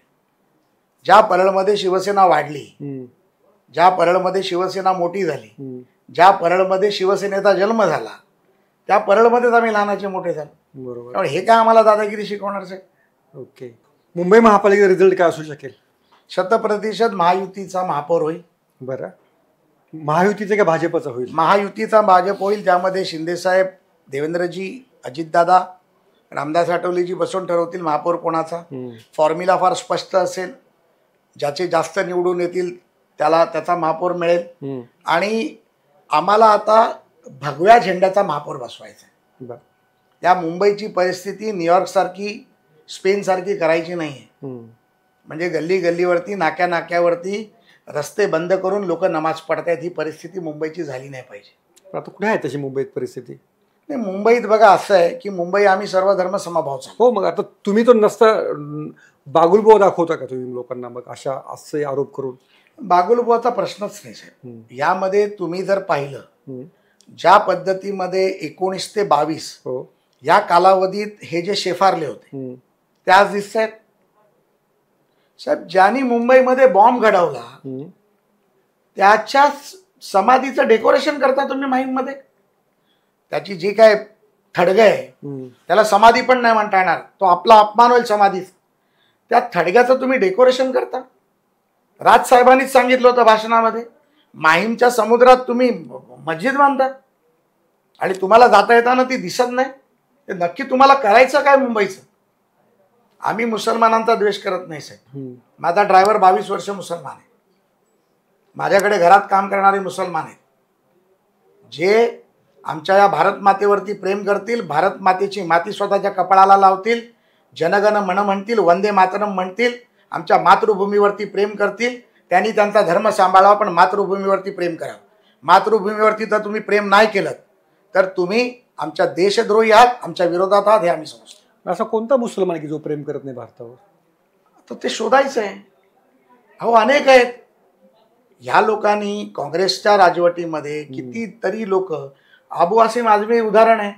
ज्या परळमध्ये शिवसेना वाढली, ज्या परळमध्ये शिवसेना मोठी झाली, ज्या परळमध्ये शिवसेनेचा जन्म झाला, त्या परळमध्येच आम्ही लहानाचे मोठे झालो. बरोबर. त्यामुळे हे काय आम्हाला दादागिरी शिकवणार साहेब? ओके. मुंबई महापालिकेचा रिझल्ट काय असू शकेल? 100% महायुतीचा महापौर होईल. बरं. महायुतीचं का भाजपचं होईल? महायुतीचा भाजप होईल. त्यामध्ये शिंदेसाहेब, देवेंद्रजी, अजितदादा, रामदास आठवलेजी बसून ठरवतील महापौर कोणाचा. फॉर्म्युला फार स्पष्ट असेल. ज्याचे जास्त निवडून येतील त्याचा महापौर मिळेल. आणि आम्हाला आता भगव्या झेंड्याचा महापौर बसवायचा आहे. या मुंबईची परिस्थिती न्यूयॉर्कसारखी, स्पेनसारखी करायची नाही आहे. म्हणजे गल्ली गल्लीवरती, नाक्या नाक्यावरती रस्ते बंद करून लोक नमाज पडतायत. ही परिस्थिती मुंबईची झाली नाही पाहिजे. आता कुठे आहे तशी मुंबईत परिस्थिती? नाही, मुंबईत बघा असं आहे की मुंबई आम्ही सर्व धर्म समभाव चालतो. हो, मग आता तुम्ही तो नसता बागुलबुवा दाखवता का तुम्ही लोकांना मग असे आरोप करून? बागुलबुवाचा प्रश्नच नाही साहेब. यामध्ये तुम्ही जर पाहिलं, ज्या पद्धतीमध्ये 19 ते 22 या कालावधीत हे जे शेफारले होते ते आज दिसत आहेत साहेब. ज्यांनी मुंबईमध्ये बॉम्ब घडवला त्याच्या समाधीचं डेकोरेशन करता तुम्ही माहीममध्ये. त्याची जी काय थडगं आहे त्याला समाधी पण नाही म्हणता येणार, तो आपला अपमान होईल समाधीचा. त्या थडग्याचं तुम्ही डेकोरेशन करता. राजसाहेबांनीच सांगितलं होतं भाषणामध्ये, माहीमच्या समुद्रात तुम्ही मस्जिद बांधता आणि तुम्हाला जाता येताना ती दिसत नाही. ते नक्की तुम्हाला करायचं काय मुंबईचं? आम्ही मुसलमानांचा द्वेष करत नाही साहेब. माझा ड्रायव्हर 22 वर्ष मुसलमान आहे. माझ्याकडे घरात काम करणारे मुसलमान आहेत, जे आमच्या या भारत मातेवरती प्रेम करतील, भारत मातेची माती स्वतःच्या कपाळाला लावतील, जनगण मन म्हणतील, वंदे मातरम म्हणतील, आमच्या मातृभूमीवरती प्रेम करतील. त्यांनी त्यांचा धर्म सांभाळावा, पण मातृभूमीवरती प्रेम करावं. मातृभूमीवरती तर तुम्ही प्रेम नाही केलं तर तुम्ही आमच्या देशद्रोही आहात, आमच्या विरोधात आहात, हे आम्ही समजतो. असा कोणता मुसलमान की जो प्रेम करत नाही भारतावर? तर ते शोधायचं आहे. अहो अनेक आहेत. ह्या लोकांनी काँग्रेसच्या राजवटीमध्ये कितीतरी लोक, अबू आसिम आझमी उदाहरण आहे,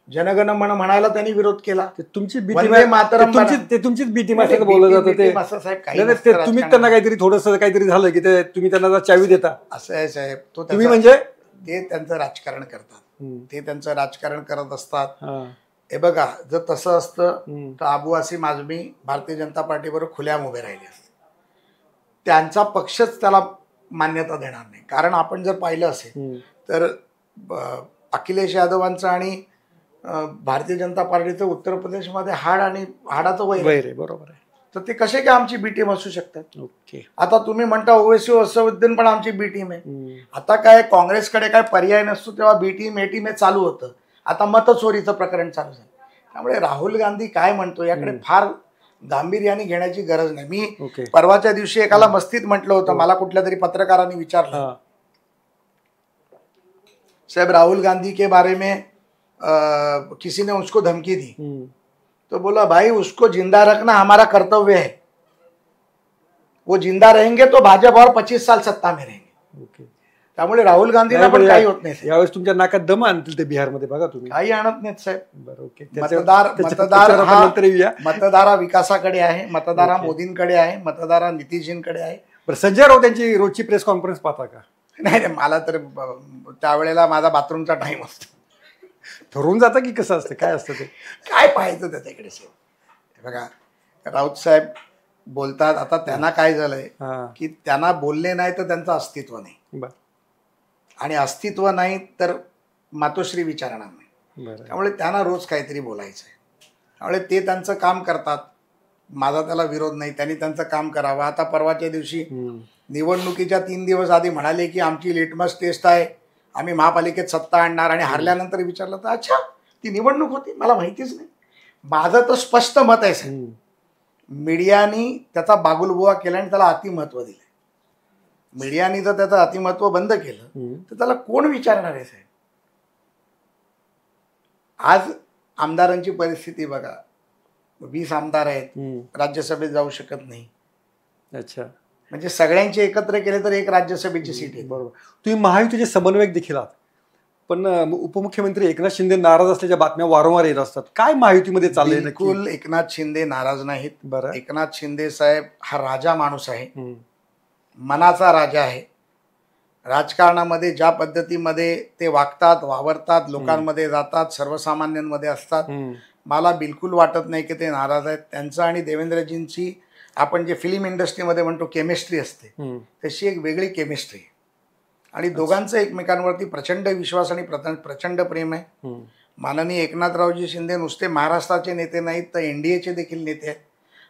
जनगण मन म्हणायला त्यांनी विरोध केला. तुमचीच बीटी बोललं जातं ते. तुम्ही त्यांना काहीतरी थोडंसं काहीतरी झालं की ते तुम्ही त्यांना चावी देता, असं आहे साहेब. तो तुम्ही म्हणजे ते त्यांचं राजकारण करतात, ते त्यांचं राजकारण करत असतात. हे बघा, जर तसं असतं हम्म. तर अबू आसिम आझमी भारतीय जनता पार्टीबरोबर खुल्याम उभे राहिले असते. त्यांचा पक्षच त्याला मान्यता देणार नाही. कारण आपण जर पाहिलं असेल हम्म. तर अखिलेश यादवांचं आणि भारतीय जनता पार्टीचं उत्तर प्रदेशमध्ये हाडाचं वैर आहे. वैर आहे, बरोबर आहे. तर ते कसे काय आमची बी टीम असू शकतात? ओके. आता तुम्ही म्हणता ओवेसी असुद्दीन पण आमची बी टीम आहे. हम्म. आता काय काँग्रेसकडे काय पर्याय नसतो तेव्हा बी टीम ए टीम हे चालू होतं. आता मतचोरीचं प्रकरण चालू झालं. त्यामुळे राहुल गांधी काय म्हणतो याकडे फार गांभीर्याने घेण्याची गरज नाही. मी ओके. परवाच्या दिवशी एकाला मस्तीत म्हटलं होतं, मला कुठल्या तरी पत्रकारांनी विचारलं, हा. साहब राहुल गांधी के बारे में किसी ने उसको धमकी दी, हम्म. तो बोला भाई उसको जिंदा रखना हमारा कर्तव्य है. वो जिंदा रहेंगे तो भाजपा और 25 साल सत्ता में रहेंगे. ओके. त्यामुळे राहुल गांधीला नाही, पण पण काही होत नाही साहेब. यावेळेस तुमच्या नाकात दम आणतील ते बिहारमध्ये, बघा तुम्ही. काही आणत नाहीत साहेब. बरं, ओके. मतदार हा विकासाकडे आहे, मतदार हा ओके. मोदींकडे आहे, मतदार हा नितीशजींकडे आहे. बरं, संजय राऊत यांची रोजची प्रेस कॉन्फरन्स पाहता का? नाही नाही, मला तर त्यावेळेला माझा बाथरूमचा टाइम असतो. ठरवून जातं की कसं असतं, काय असतं ते? काय पाहायचं त्याच्याकडे साहेब? हे बघा, राऊत साहेब बोलतात. आता त्यांना काय झालंय हा. की त्यांना बोलले नाही तर त्यांचं अस्तित्व नाही, बरं. आणि अस्तित्व नाही तर मातोश्री विचारणार नाही. बरं. त्यामुळे त्यांना रोज काहीतरी बोलायचं आहे. त्यामुळे ते त्यांचं काम करतात, माझा त्याला विरोध नाही. त्यांनी त्यांचं काम करावं. आता परवाच्या दिवशी हम्म. निवडणुकीच्या 3 दिवस आधी म्हणाले की आमची लिटमस टेस्ट आहे, आम्ही महापालिकेत सत्ता आणणार, आणि हारल्यानंतर विचारलं तर अच्छा ती निवडणूक होती, मला माहितीच नाही. माझं तर स्पष्ट मत आहे साहेब, हम्म. मीडियानी त्याचा बागुलबुवा केला आणि त्याला अतिमहत्व दिलं. मीडियानी जर त्याचं अतिमहत्व बंद केलं हम्म. तर त्याला कोण विचारणार आहे साहेब? आज आमदारांची परिस्थिती बघा, 20 आमदार आहेत, हम्म. राज्यसभेत जाऊ शकत नाही. अच्छा. म्हणजे सगळ्यांचे एकत्र केले तर एक राज्यसभेची सीट आहे. बरोबर. तुम्ही महायुतीचे समन्वयक देखील आहात, पण उपमुख्यमंत्री एकनाथ शिंदे नाराज असल्याच्या बातम्या वारंवार येत असतात. काय महायुतीमध्ये चाललंय नक्की? बिलकुल एकनाथ शिंदे नाराज नाहीत. बरं. एकनाथ शिंदे साहेब हा राजा माणूस आहे, हम्म. मनाचा राजा आहे. राजकारणामध्ये ज्या पद्धतीमध्ये ते वागतात, वावरतात, लोकांमध्ये जातात, सर्वसामान्यांमध्ये असतात, हम्म. मला बिलकुल वाटत नाही की ते नाराज आहेत. त्यांचं आणि देवेंद्रजींची आपण जे फिल्म इंडस्ट्रीमध्ये म्हणतो केमिस्ट्री असते, हम्म. तशी एक वेगळी केमिस्ट्री आहे. आणि दोघांचं एकमेकांवरती प्रचंड विश्वास आणि प्रचंड प्रेम आहे. हम्म. माननीय एकनाथरावजी शिंदे नुसते महाराष्ट्राचे नेते नाहीत तर NDAचे देखील नेते आहेत.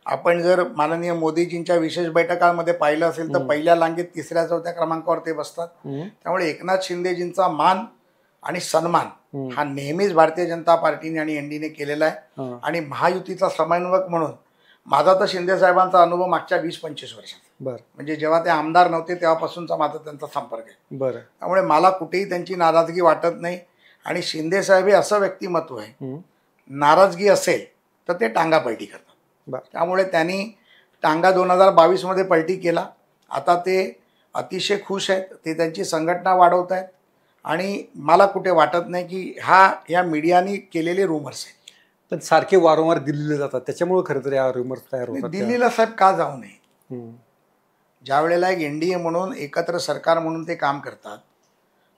आपण जर माननीय मोदीजींच्या विशेष बैठकांमध्ये पाहिलं असेल तर पहिल्या लांगेत 3ऱ्या-4थ्या क्रमांकावर ते बसतात. हम्म. त्यामुळे एकनाथ शिंदेजींचा मान आणि सन्मान हा नेहमीच भारतीय जनता पार्टीने आणि NDAने केलेला आहे. हा. आणि महायुतीचा समन्वयक म्हणून माझा तर शिंदे साहेबांचा अनुभव मागच्या 20-25 वर्षाचा, बरं. म्हणजे जेव्हा ते आमदार नव्हते तेव्हापासूनचा माझा त्यांचा संपर्क आहे. बरं. त्यामुळे मला कुठेही त्यांची नाराजगी वाटत नाही. आणि शिंदे साहेब हे असं व्यक्तिमत्व आहे, हम्म. नाराजगी असेल तर ते टांगा पलटी करतात. बरं. त्यामुळे त्यांनी टांगा 2022 पलटी केला. आता ते अतिशय खुश आहेत, ते त्यांची संघटना वाढवत आहेत. आणि मला कुठे वाटत नाही की या मीडियानी केलेले रुमर्स आहेत. पण सारखे वारंवार दिल्लीला जातात, त्याच्यामुळे खरं तर या रुमर्स तयार होतात. दिल्लीला साहेब का जाऊ नये? हम्म. ज्या वेळेला एक NDA म्हणून एकत्र सरकार म्हणून ते काम करतात,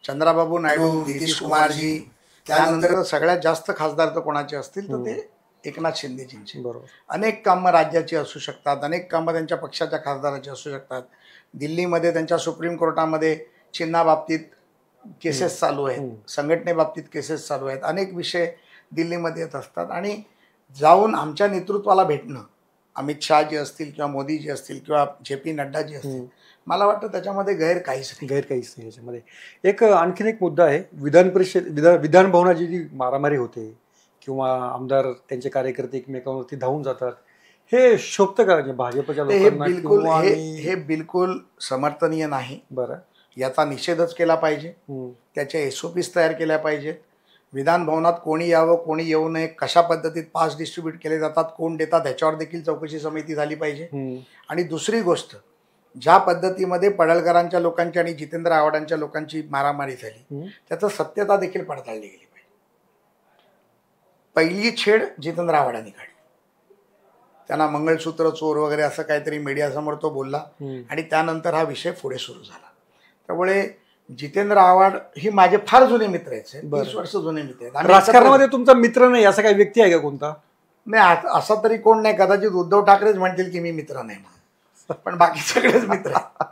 चंद्राबाबू नायडू, नितीश कुमारजी, त्यानंतर सगळ्यात जास्त खासदार तर कोणाचे असतील तर ते एकनाथ शिंदेजींचे. बरोबर. अनेक कामं राज्याची असू शकतात, अनेक कामं त्यांच्या पक्षाच्या खासदाराची असू शकतात. दिल्लीमध्ये त्यांच्या सुप्रीम कोर्टामध्ये चिन्हाबाबतीत केसेस चालू आहेत, संघटनेबाबतीत केसेस चालू आहेत, अनेक विषय दिल्लीमध्ये येत असतात. आणि जाऊन आमच्या नेतृत्वाला भेटणं, अमित शहाजी असतील किंवा मोदीजी असतील किंवा JP नड्डाजी असतील, मला वाटतं त्याच्यामध्ये गैर काहीच नाही याच्यामध्ये. एक आणखीन एक मुद्दा आहे, विधान भवनाची जी मारामारी होते किंवा आमदार त्यांचे कार्यकर्ते एकमेकांवरती धावून जातात, हे शोभतं का म्हणजे भाजपच्या लोकांना? हे बिलकुल समर्थनीय नाही. बरं. याचा निषेधच केला पाहिजे. त्याच्या SOPs तयार केल्या पाहिजेत. विधान भवनात कोणी यावं, कोणी येऊ नये, कशा पद्धतीत पास डिस्ट्रीब्यूट केले जातात, कोण देतात, ह्याच्यावर देखील चौकशी समिती झाली पाहिजे. आणि दुसरी गोष्ट, ज्या पद्धतीमध्ये पडळकरांच्या लोकांची आणि जितेंद्र आव्हाडांच्या लोकांची मारामारी झाली, त्याचं सत्यता देखील पडताळली गेली पाहिजे. पहिली छेड जितेंद्र आव्हाडांनी काढली. त्यांना मंगळसूत्र चोर वगैरे असं काहीतरी मीडियासमोर तो बोलला आणि त्यानंतर हा विषय पुढे सुरू झाला. त्यामुळे जितेंद्र आव्हाड ही माझे फार जुने मित्र आहेत, बरं. 30 वर्ष जुने मित्र आहेत. आम्ही राजकारणामध्ये तुमचा मित्र नाही असा काही व्यक्ती आहे का कोणता? नाही, असा तरी कोण नाही. कदाचित उद्धव ठाकरेच म्हणतील की मी मित्र नाही म्हणून, पण बाकी सगळेच मित्र आहेत.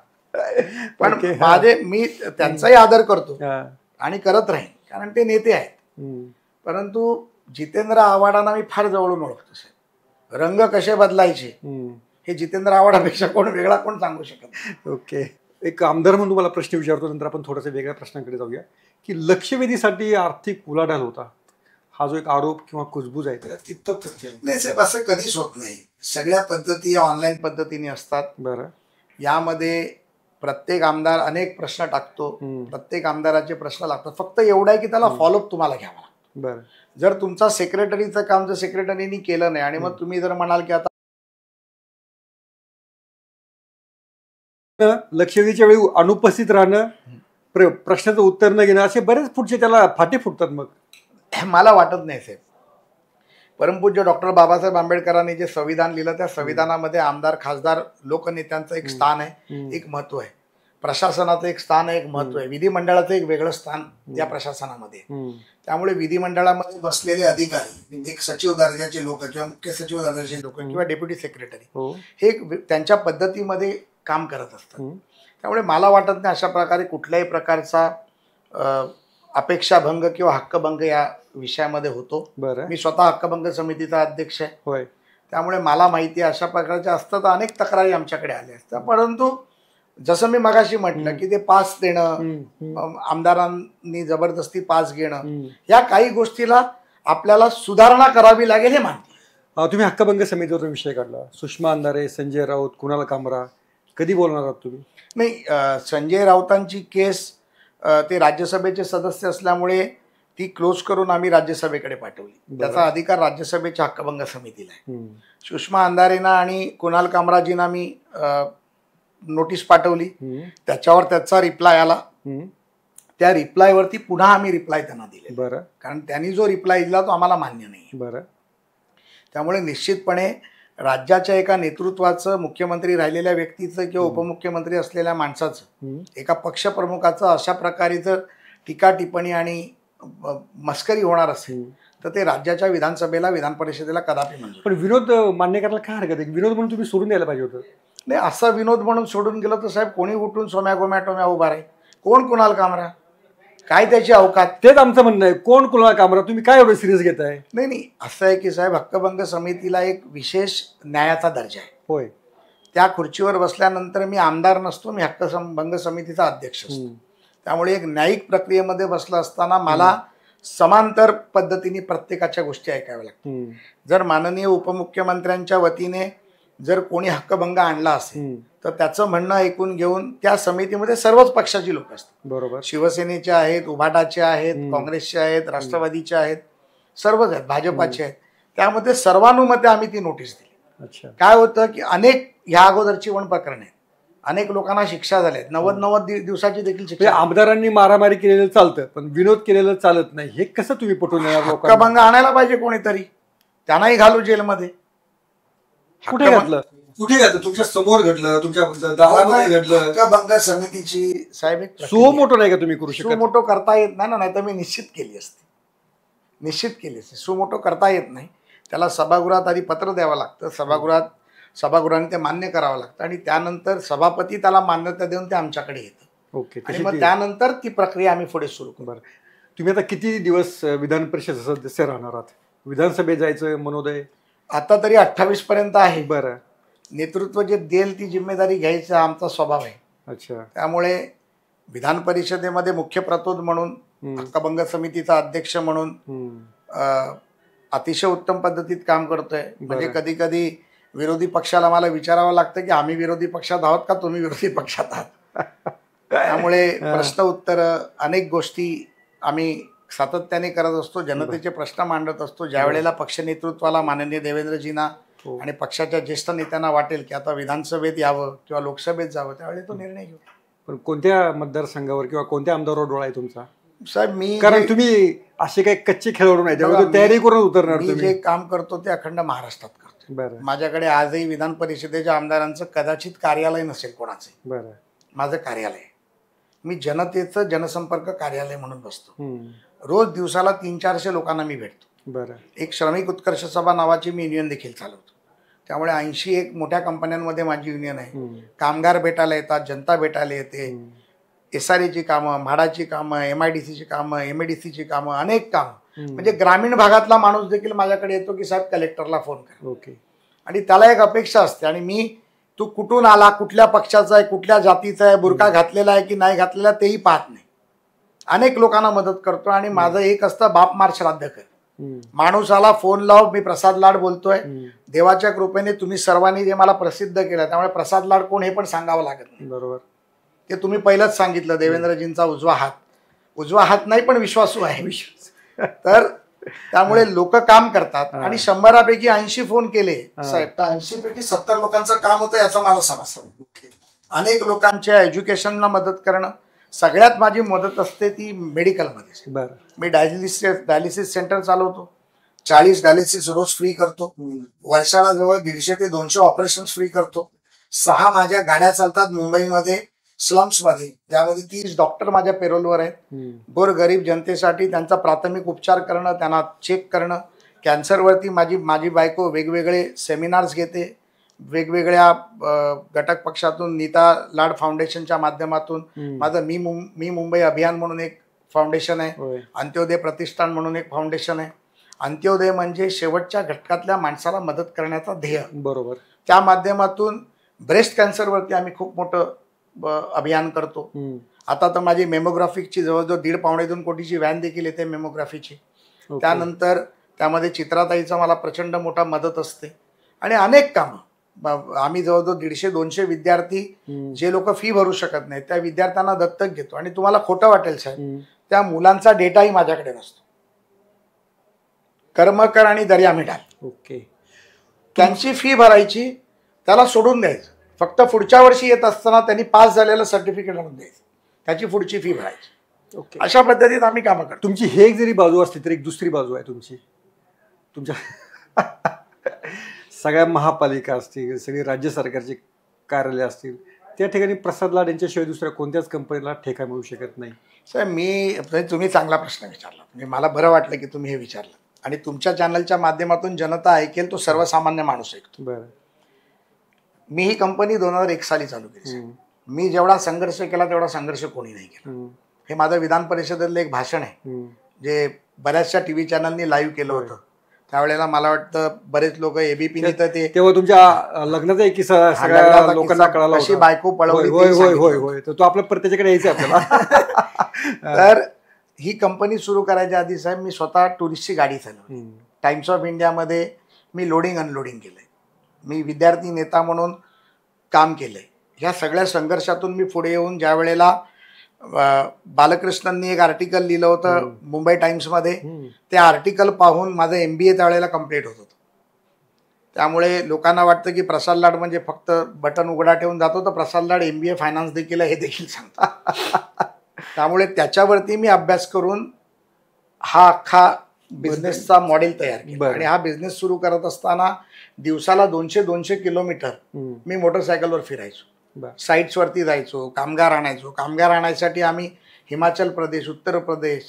पण Okay, मी त्यांचाही आदर करतो हा. आणि करत राहीन, कारण ते नेते आहेत. हम्म. परंतु जितेंद्र आव्हाडांना मी फार जवळून ओळखतो साहेब. रंग कसे बदलायचे हम्म. हे जितेंद्र आव्हाडापेक्षा कोण वेगळा कोण सांगू शकत नाही. ओके. एक आमदार म्हणून तुम्हाला प्रश्न विचारतो, नंतर आपण थोड्याशा वेगळ्या प्रश्नांकडे जाऊया. की लक्षवेधीसाठी आर्थिक उलाढाल होता, हा जो एक आरोप किंवा कुजबूज आहे त्याला कितपत सत्य आहे? नाही साहेब, असं कधीच होत नाही. सगळ्या पद्धती ऑनलाईन पद्धतीने असतात. बरं. यामध्ये प्रत्येक आमदार अनेक प्रश्न टाकतो, हम्म. प्रत्येक आमदाराचे प्रश्न लागतात. फक्त एवढं आहे की त्याला फॉलोअप तुम्हाला घ्यावा लागतो. बरं. जर तुमचा सेक्रेटरीचं काम जर सेक्रेटरीनी केलं नाही आणि मग तुम्ही जर म्हणाल की आता लक्षवेधीच्या वेळी अनुपस्थित राहणं, प्रश्नाचं उत्तर न घेणं, असे बरेच पुढचे त्याला फाटे फुटतात. मग मला वाटत नाही साहेब. परमपूज्य डॉक्टर बाबासाहेब आंबेडकरांनी जे संविधान लिहिलं त्या संविधानामध्ये आमदार, खासदार, लोकनेत्यांचं एक स्थान आहे, एक महत्व आहे. प्रशासनाचं एक स्थान आहे, एक महत्व आहे. विधिमंडळाचं एक वेगळं स्थान या प्रशासनामध्ये. त्यामुळे विधिमंडळामध्ये बसलेले अधिकारी, एक सचिव दर्जाचे लोक किंवा मुख्य सचिव दर्जाचे लोक किंवा डेप्युटी सेक्रेटरी, हे त्यांच्या पद्धतीमध्ये काम करत असतात. त्यामुळे मला वाटत नाही अशा प्रकारे कुठल्याही प्रकारचा अपेक्षाभंग किंवा हक्कभंग या विषयामध्ये होतो. बरं. मी स्वतः हक्कभंग समितीचा अध्यक्ष आहे. होय. त्यामुळे मला माहिती आहे अशा प्रकारच्या असतात अनेक तक्रारी आमच्याकडे आल्या असतात. परंतु जसं मी मगाशी म्हटलं की ते पास देणं, आमदारांनी जबरदस्ती पास घेणं, या काही गोष्टीला आपल्याला सुधारणा करावी लागेल हे मानते. तुम्ही हक्कभंग समितीवर विषय काढला. सुषमा अंधारे, संजय राऊत, कुणाल कामरा, कधी बोलणार आहात तुम्ही? नाही, संजय राऊतांची केस ते राज्यसभेचे सदस्य असल्यामुळे ती क्लोज करून आम्ही राज्यसभेकडे पाठवली. त्याचा अधिकार राज्यसभेच्या हक्कभंग समितीला आहे. सुषमा अंधारेंना आणि कुणाल कामराजींना मी नोटीस पाठवली, त्याच्यावर त्याचा रिप्लाय आला. त्या रिप्लायवरती पुन्हा आम्ही रिप्लाय त्यांना दिले. बरं. कारण त्यांनी जो रिप्लाय दिला तो आम्हाला मान्य नाही. बरं. त्यामुळे निश्चितपणे राज्याच्या एका नेतृत्वाचं, मुख्यमंत्री राहिलेल्या व्यक्तीचं किंवा उपमुख्यमंत्री असलेल्या माणसाचं, एका पक्षप्रमुखाचं अशा प्रकारे जर टीका टिप्पणी आणि मस्करी होणार असेल तर ते राज्याच्या विधानसभेला, विधान परिषदेला कदापि मंजूर. पण विनोद मान्य करायला काय हरकत आहे? विनोद म्हणून तुम्ही सोडून द्यायला पाहिजे होतं. नाही, असा विनोद म्हणून सोडून गेलं तर साहेब कोणी उठून सोम्या गोम्या टोम्या उभा राहील? कोण कुणाल कामरा? काय त्याची अवकात? तेच आमचं म्हणणं आहे. कोण कुणाल कामरा? तुम्ही काय एवढं सिरियस घेताय? नाही, असं आहे की साहेब, हक्कभंग समितीला एक विशेष न्यायाचा दर्जा आहे. होय. त्या खुर्चीवर बसल्यानंतर मी आमदार नसतो, मी हक्कभंग समितीचा अध्यक्ष असतो. त्यामुळे एक न्यायिक प्रक्रियेमध्ये बसलं असताना मला समांतर पद्धतीने प्रत्येकाच्या गोष्टी ऐकाव्या लागतात. जर माननीय उपमुख्यमंत्र्यांच्या वतीने जर कोणी हक्कभंग आणला असेल तर त्याचं म्हणणं ऐकून घेऊन त्या समितीमध्ये सर्वच पक्षाची लोक असतात. बरोबर. शिवसेनेचे आहेत, उभाटाचे आहेत, काँग्रेसचे आहेत, राष्ट्रवादीचे आहेत, सर्वच आहेत, भाजपाचे आहेत. त्यामध्ये सर्वानुमते आम्ही ती नोटीस दिली. अच्छा. काय होतं की अनेक ह्या अगोदरची पण प्रकरण आहेत, अनेक लोकांना शिक्षा झाल्या आहेत, 90 दिवसाची देखील शिक्षा. आमदारांनी मारामारी केलेलं चालतं पण विनोद केलेलं चालत नाही, हे कसं तुम्ही पटवून देणार लोकांना? हक्कभंग आणायला पाहिजे कोणीतरी, त्यांनाही घालू जेलमध्ये. कुठे घातलं? कुठे घातलं? तुमच्या समोर घडलं, तुमच्या दारामध्ये घडलं. हक्कभंग समितीची साहेब एक सो मोठं नाही का तुम्ही करू शकता? सुमोटो करता येत नाही ना, नाही तर मी निश्चित केली असती, निश्चित केली असती. सुमोटो करता येत नाही, त्याला सभागृहात आधी पत्र द्यावं लागतं, सभागृहाने ते मान्य करावं लागतं आणि त्यानंतर सभापती त्याला मान्यता देऊन ते आमच्याकडे येतं. ओके. आणि मग त्यानंतर ती प्रक्रिया आम्ही पुढे सुरू करू. बरं. तुम्ही आता किती दिवस विधान परिषद सदस्य राहणार आहात? विधानसभेत जायचं मनोदय आता तरी 28 पर्यंत आहे. बरं. नेतृत्व जे देईल ती जिम्मेदारी घ्यायचा आमचा स्वभाव आहे. अच्छा. त्यामुळे विधान परिषदेमध्ये मुख्य प्रतोद म्हणून, हक्कभंग समितीचा अध्यक्ष म्हणून अतिशय उत्तम पद्धतीत काम करतोय. म्हणजे कधी कधी विरोधी पक्षाला मला विचारावं लागतं की आम्ही विरोधी पक्षात आहोत का तुम्ही विरोधी पक्षात आहात. त्यामुळे प्रश्न उत्तर अनेक गोष्टी आम्ही सातत्याने करत असतो, जनतेचे प्रश्न मांडत असतो. ज्या वेळेला पक्ष नेतृत्वाला, माननीय देवेंद्रजींना आणि पक्षाच्या ज्येष्ठ नेत्यांना वाटेल की आता विधानसभेत यावं किंवा लोकसभेत जावं, त्यावेळी तो निर्णय घेऊ. पण कोणत्या मतदारसंघावर किंवा कोणत्या आमदारावर डोळा आहे तुमचा? साहेब, मी कारण तुम्ही असे काही कच्चे खेळाडू नाही, त्यामुळे तयारी करून उतरणार. मी जे काम करतो ते अखंड महाराष्ट्रात करतो. बरं. माझ्याकडे आजही विधान परिषदेच्या आमदारांचं कदाचित कार्यालय नसेल कोणाचे. बरं. माझं कार्यालय. मी जनतेचं जनसंपर्क कार्यालय म्हणून बसतो. रोज दिवसाला 300-400 लोकांना मी भेटतो. बरं. एक श्रमिक उत्कर्ष सभा नावाची मी युनियन देखील चालवतो. त्यामुळे 81 मोठ्या कंपन्यांमध्ये माझी युनियन आहे. कामगार भेटायला येतात, जनता भेटायला येते, SRAची कामं, म्हाडाची कामं, MIDCची कामं, MEDCची कामं, अनेक कामं. म्हणजे ग्रामीण भागातला माणूस देखील माझ्याकडे येतो की साहेब कलेक्टरला फोन करा. ओके. आणि त्याला एक अपेक्षा असते. आणि मी तू कुठून आला, कुठल्या पक्षाचा आहे, कुठल्या जातीचा आहे, बुरका घातलेला आहे की नाही घातलेला तेही पाहत नाही. अनेक लोकांना मदत करतो. आणि माझं एक असतं बाप मार श्राद्ध कर. माणूस आला फोन लाव, मी प्रसाद लाड बोलतोय. देवाच्या कृपेने तुम्ही सर्वांनी जे मला प्रसिद्ध केलं, त्यामुळे प्रसाद लाड कोण हे पण सांगावं लागत नाही. बरोबर. ते तुम्ही पहिलंच सांगितलं, देवेंद्रजींचा उजवा हात नाही पण विश्वासू आहे. तर त्यामुळे लोक काम करतात. आणि 100पैकी 80 फोन केले साहेब, तर 80पैकी 70 लोकांचं काम होतं याचा मला समजतं. अनेक लोकांच्या एज्युकेशनला मदत करणं. सगळ्यात माझी मदत असते ती मेडिकलमध्ये. मी डायलिसिस सेंटर चालवतो. 40 डायलिसिस रोज फ्री करतो. वर्षाला जवळ 150 ते 200 ऑपरेशन फ्री करतो. 6 माझ्या गाड्या चालतात मुंबईमध्ये स्लम्स मध्ये, ज्यामध्ये 30 डॉक्टर माझ्या पेरोलवर आहेत. गोरगरीब जनतेसाठी त्यांचा प्राथमिक उपचार करणं, त्यांना चेक करणं. कॅन्सरवरती माझी बायको वेगवेगळे सेमिनार्स घेते. वेगवेगळ्या घटक पक्षातून नीता लाड फाउंडेशनच्या माध्यमातून माझं मी मुंबई अभियान म्हणून एक फाउंडेशन आहे. अंत्योदय प्रतिष्ठान म्हणून एक फाउंडेशन आहे. अंत्योदय म्हणजे शेवटच्या घटकातल्या माणसाला मदत करण्याचा ध्येय. बरोबर. त्या माध्यमातून ब्रेस्ट कॅन्सरवरती आम्ही खूप मोठं अभियान करतो. आता तर माझी मेमोग्राफीची जवळजवळ 1.5-2 कोटीची व्हॅन देखील येते मेमोग्राफीची. त्यानंतर त्यामध्ये चित्राताईचा मला प्रचंड मोठा मदत असते. आणि अनेक कामं आम्ही जवळजवळ 150-200 विद्यार्थी जे लोक फी भरू शकत नाही त्या विद्यार्थ्यांना दत्तक घेतो. आणि तुम्हाला खोटं वाटेल साहेब, त्या मुलांचा डेटाही माझ्याकडे नसतो. कर्मकर आणि दर्या मिठाल, ओके, त्यांची फी भरायची, त्याला सोडून द्यायचं. फक्त पुढच्या वर्षी येत असताना त्यांनी पास झालेलं सर्टिफिकेट आणून द्यायचं, त्याची पुढची फी भरायची. ओके. अशा पद्धतीत आम्ही कामं करतो. तुमची हे एक जरी बाजू असली तरी एक दुसरी बाजू आहे तुमच्या सगळ्या महापालिका असतील, सगळी राज्य सरकारची कार्यालय असतील, त्या ठिकाणी प्रसाद लाड यांच्याशिवाय दुसऱ्या कोणत्याच कंपनीला ठेका मिळू शकत नाही. साहेब तुम्ही चांगला प्रश्न विचारला. म्हणजे मला बरं वाटलं की तुम्ही हे विचारलं. आणि तुमच्या चॅनलच्या माध्यमातून जनता ऐकेल, तो सर्वसामान्य माणूस ऐकतो. बरं. मी ही कंपनी 2001 साली चालू केली. मी जेवढा संघर्ष केला तेवढा संघर्ष कोणी नाही केला. हे माझं विधान परिषदेतलं एक भाषण आहे जे बऱ्याचशा टीव्ही चॅनलनी लाईव्ह केलं होतं. त्यावेळेला मला वाटतं बरेच लोक एबीपीने तर ते तेव्हा तुमच्या लग्नाचा एक किस्सा सगळ्या लोकांना कळाला, अशी बायको पळवली. होय, तो आपल्या प्रत्येकाकडे यायचं आपल्याला. तर ही कंपनी सुरू करायच्या आधी साहेब मी स्वतः टुरिस्टची गाडी चालवली. टाइम्स ऑफ इंडियामध्ये मी लोडिंग अनलोडिंग केलंय. मी विद्यार्थी नेता म्हणून काम केलंय. ह्या सगळ्या संघर्षातून मी पुढे येऊन ज्या वेळेला बालकृष्णननी एक आर्टिकल लिहिलं होतं मुंबई टाइम्समध्ये, ते आर्टिकल पाहून माझं MBA त्यावेळेला कम्प्लीट होत होतं. त्यामुळे लोकांना वाटतं की प्रसाद लाड म्हणजे फक्त बटन उघडा ठेवून जातो, तर प्रसाद लाड MBA फायनान्स देखील हे देखील सांगतात. त्यामुळे त्याच्यावरती मी अभ्यास करून हा अख्खा बिझनेसचा मॉडेल तयार केला. आणि हा बिझनेस सुरू करत असताना दिवसाला 200 किलोमीटर मी मोटरसायकलवर फिरायचो. साईट्सवरती जायचो, कामगार आणायचो. कामगार आणायसाठी आम्ही हिमाचल प्रदेश, उत्तर प्रदेश,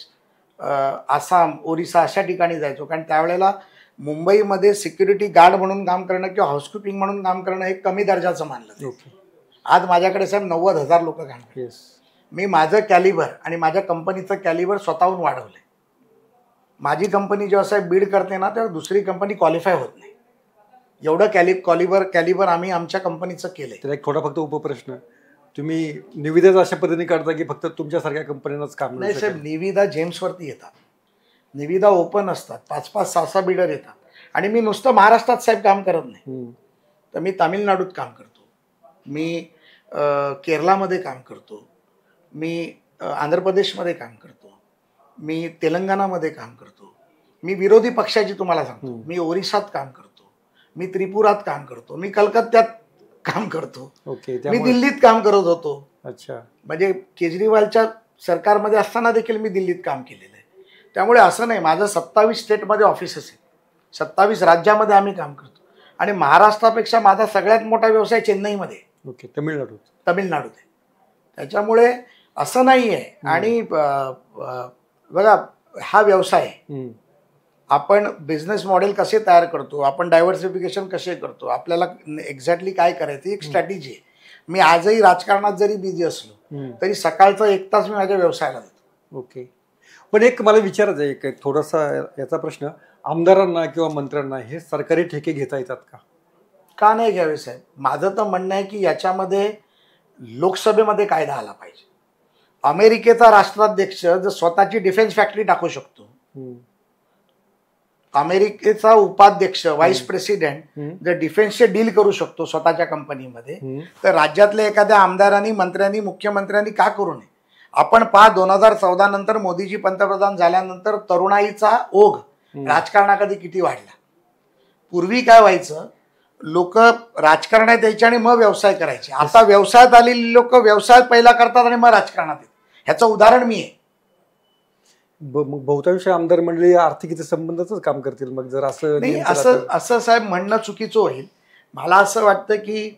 आसाम, ओरिसा अशा ठिकाणी जायचो. कारण त्यावेळेला मुंबईमध्ये सिक्युरिटी गार्ड म्हणून काम करणं किंवा हाऊसकीपिंग म्हणून काम करणं हे कमी दर्जाचं मानलं जायचं. आज माझ्याकडे साहेब 90,000 लोक काम करतात. मी माझं कॅलिबर आणि माझ्या कंपनीचं कॅलिबर स्वतःहून वाढवलंय. माझी कंपनी जेव्हा साहेब बीड करते ना तेव्हा दुसरी कंपनी क्वालिफाय होत नाही. एवढं कॅलिबर आम्ही आमच्या कंपनीचं केलंय. त्याला एक थोडा फक्त उपप्रश्न, तुम्ही निविदाच अशा पद्धतीने काढता की फक्त तुमच्यासारख्या कंपन्यांनाच काम नाही साहेब, निविदा जेम्सवरती येतात, निविदा ओपन असतात, 5-5, 6-6 बिल्डर येतात. आणि मी नुसतं महाराष्ट्रात साहेब काम करत नाही, तर मी तामिळनाडूत काम करतो, मी केरळामध्ये काम करतो, मी आंध्र प्रदेशमध्ये काम करतो, मी तेलंगणामध्ये काम करतो, मी विरोधी पक्षाची तुम्हाला सांगतो, मी ओरिसात काम करतो, मी त्रिपुरात काम करतो, मी कलकत्त्यात काम करतो, मी दिल्लीत काम करत होतो. अच्छा. म्हणजे केजरीवालच्या सरकारमध्ये असताना देखील मी दिल्लीत काम केलेलं आहे. त्यामुळे असं नाही, माझं 27 स्टेटमध्ये ऑफिसेस आहे, 27 राज्यामध्ये आम्ही काम करतो. आणि महाराष्ट्रापेक्षा माझा सगळ्यात मोठा व्यवसाय चेन्नईमध्ये, तमिळनाडूत आहे. त्याच्यामुळे असं नाहीये. आणि बघा, हा व्यवसाय आहे. आपण बिझनेस मॉडेल कसे तयार करतो, आपण डायव्हर्सिफिकेशन कसे करतो, आपल्याला एक्झॅक्टली काय करायचं एक स्ट्रॅटेजी आहे. मी आजही राजकारणात जरी बिझी असलो तरी सकाळचा 1 तास मी माझ्या व्यवसायाला देतो. ओके. पण एक मला विचारायचं आहे, एक थोडासा याचा प्रश्न, आमदारांना किंवा मंत्र्यांना हे सरकारी ठेके घेता येतात का नाही घ्यावे साहेब? माझं तर म्हणणं आहे की याच्यामध्ये लोकसभेमध्ये कायदा आला पाहिजे. अमेरिकेचा राष्ट्राध्यक्ष जर स्वतःची डिफेन्स फॅक्टरी टाकू शकतो, अमेरिकेचा उपाध्यक्ष व्हाईस प्रेसिडेंट जर डिफेन्सचे डील करू शकतो स्वतःच्या कंपनीमध्ये, तर राज्यातल्या एखाद्या आमदारांनी, मंत्र्यांनी, मुख्यमंत्र्यांनी का करू नये? आपण पहा, 2014 नंतर मोदीजी पंतप्रधान झाल्यानंतर तरुणाईचा ओघ राजकारणाकडे किती वाढला. पूर्वी काय व्हायचं, लोक राजकारणात यायचे आणि मग व्यवसाय करायचे. आता व्यवसायात आलेली लोक व्यवसाय पहिला करतात आणि मग राजकारणात येतात. ह्याचं उदाहरण मी आहे. मग बहुतांश आमदार मंडळी आर्थिक संबंधातच काम करतील. मग जर असं नाही, असं साहेब म्हणणं चुकीचं होईल. मला असं वाटतं की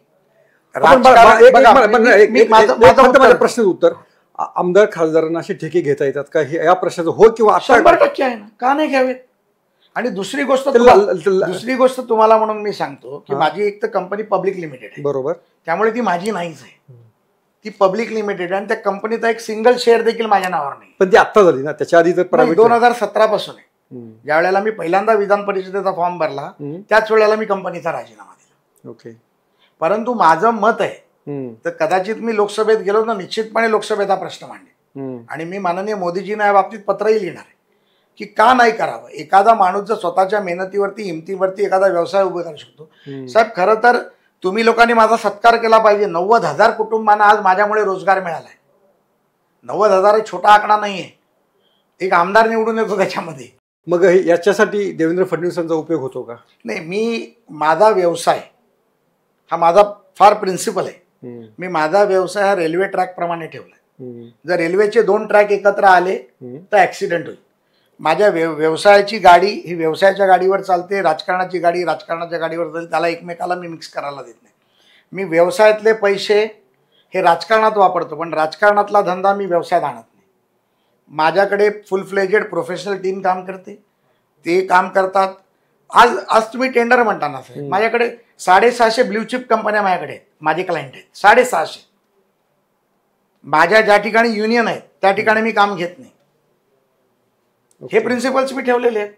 प्रश्न उत्तर, आमदार खासदारांना असे ठेके घेता येतात का, हे या प्रश्नाचं हो किंवा 100% आहे ना, का नाही घ्यावेत? आणि दुसरी गोष्ट तुम्हाला म्हणून मी सांगतो की माझी एक तर कंपनी पब्लिक लिमिटेड आहे, बरोबर, त्यामुळे ती माझी नाहीच आहे. ती पब्लिक लिमिटेड आहे आणि त्या कंपनीचा एक सिंगल शेअर देखील माझ्या नावावर नाही. पण ती आत्ता झाली ना, त्याच्या आधी तर 2017 पासून आहे. ज्या वेळेला मी पहिल्यांदा विधान परिषदेचा फॉर्म भरला त्याच वेळेला मी कंपनीचा राजीनामा दिला. ओके. परंतु माझं मत आहे, तर कदाचित मी लोकसभेत गेलो तर निश्चितपणे लोकसभेत हा प्रश्न मांडेल आणि मी माननीय मोदीजींना या बाबतीत पत्रही लिहिणार आहे की का नाही करावं. एखादा माणूस जर स्वतःच्या मेहनतीवरती, हिमतीवरती एखादा व्यवसाय उभा करू शकतो. साहेब, खरं तर तुम्ही लोकांनी माझा सत्कार केला पाहिजे. 90,000 कुटुंबांना आज माझ्यामुळे रोजगार मिळालाय. 90,000 हे छोटा आकडा नाहीये. एक आमदार निवडून येतो त्याच्यामध्ये. मग याच्यासाठी देवेंद्र फडणवीसांचा उपयोग होतो का? नाही, माझा व्यवसाय हा माझा फार प्रिन्सिपल आहे. मी माझा व्यवसाय हा रेल्वे ट्रॅक प्रमाणे ठेवलाय. जर रेल्वेचे 2 ट्रॅक एकत्र आले तर ऍक्सिडेंट होईल. माझ्या व्यवसायाची गाडी ही व्यवसायाच्या गाडीवर चालते, राजकारणाची गाडी राजकारणाच्या गाडीवर चालते. त्याला एकमेकाला मी मिक्स करायला देत नाही. मी व्यवसायातले पैसे हे राजकारणात वापरतो, पण राजकारणातला धंदा मी व्यवसायात आणत नाही. माझ्याकडे फुल फ्लेजेड प्रोफेशनल टीम काम करते, ते काम करतात. आज तुम्ही टेंडर म्हणता ना, माझ्याकडे 650 ब्ल्यूचिप कंपन्या माझ्याकडे आहेत, माझे क्लायंट आहेत 650. माझ्या ज्या ठिकाणी युनियन आहेत त्या ठिकाणी मी काम घेत नाही. हे प्रिन्सिपल्स मी ठेवलेले आहेत.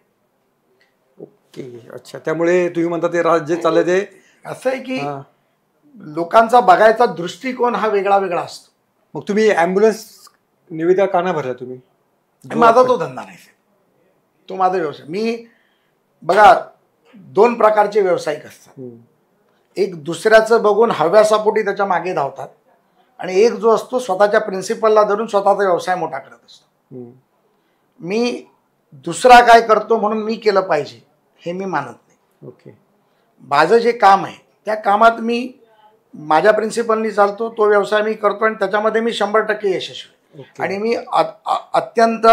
ओके, अच्छा. त्यामुळे तुम्ही म्हणता ते राज्य चालले ते असं आहे की लोकांचा बघायचा दृष्टिकोन हा वेगळा वेगळा असतो. मग तुम्ही ॲम्ब्युलन्स निविदा का नाही भरला तुम्ही? माझा तो धंदा नाही, तो माझा व्यवसाय. मी बघा, 2 प्रकारचे व्यावसायिक असतात. एक दुसऱ्याचं बघून हव्यासापोटी त्याच्या मागे धावतात आणि एक जो असतो स्वतःच्या प्रिन्सिपलला धरून स्वतःचा व्यवसाय मोठा करत असतो. मी दुसरा काय करतो म्हणून मी केलं पाहिजे हे मी मानत नाही. ओके. माझं जे काम आहे त्या कामात मी माझ्या प्रिन्सिपलनी चालतो, तो व्यवसाय मी करतो आणि त्याच्यामध्ये मी 100% यशस्वी. आणि मी अत्यंत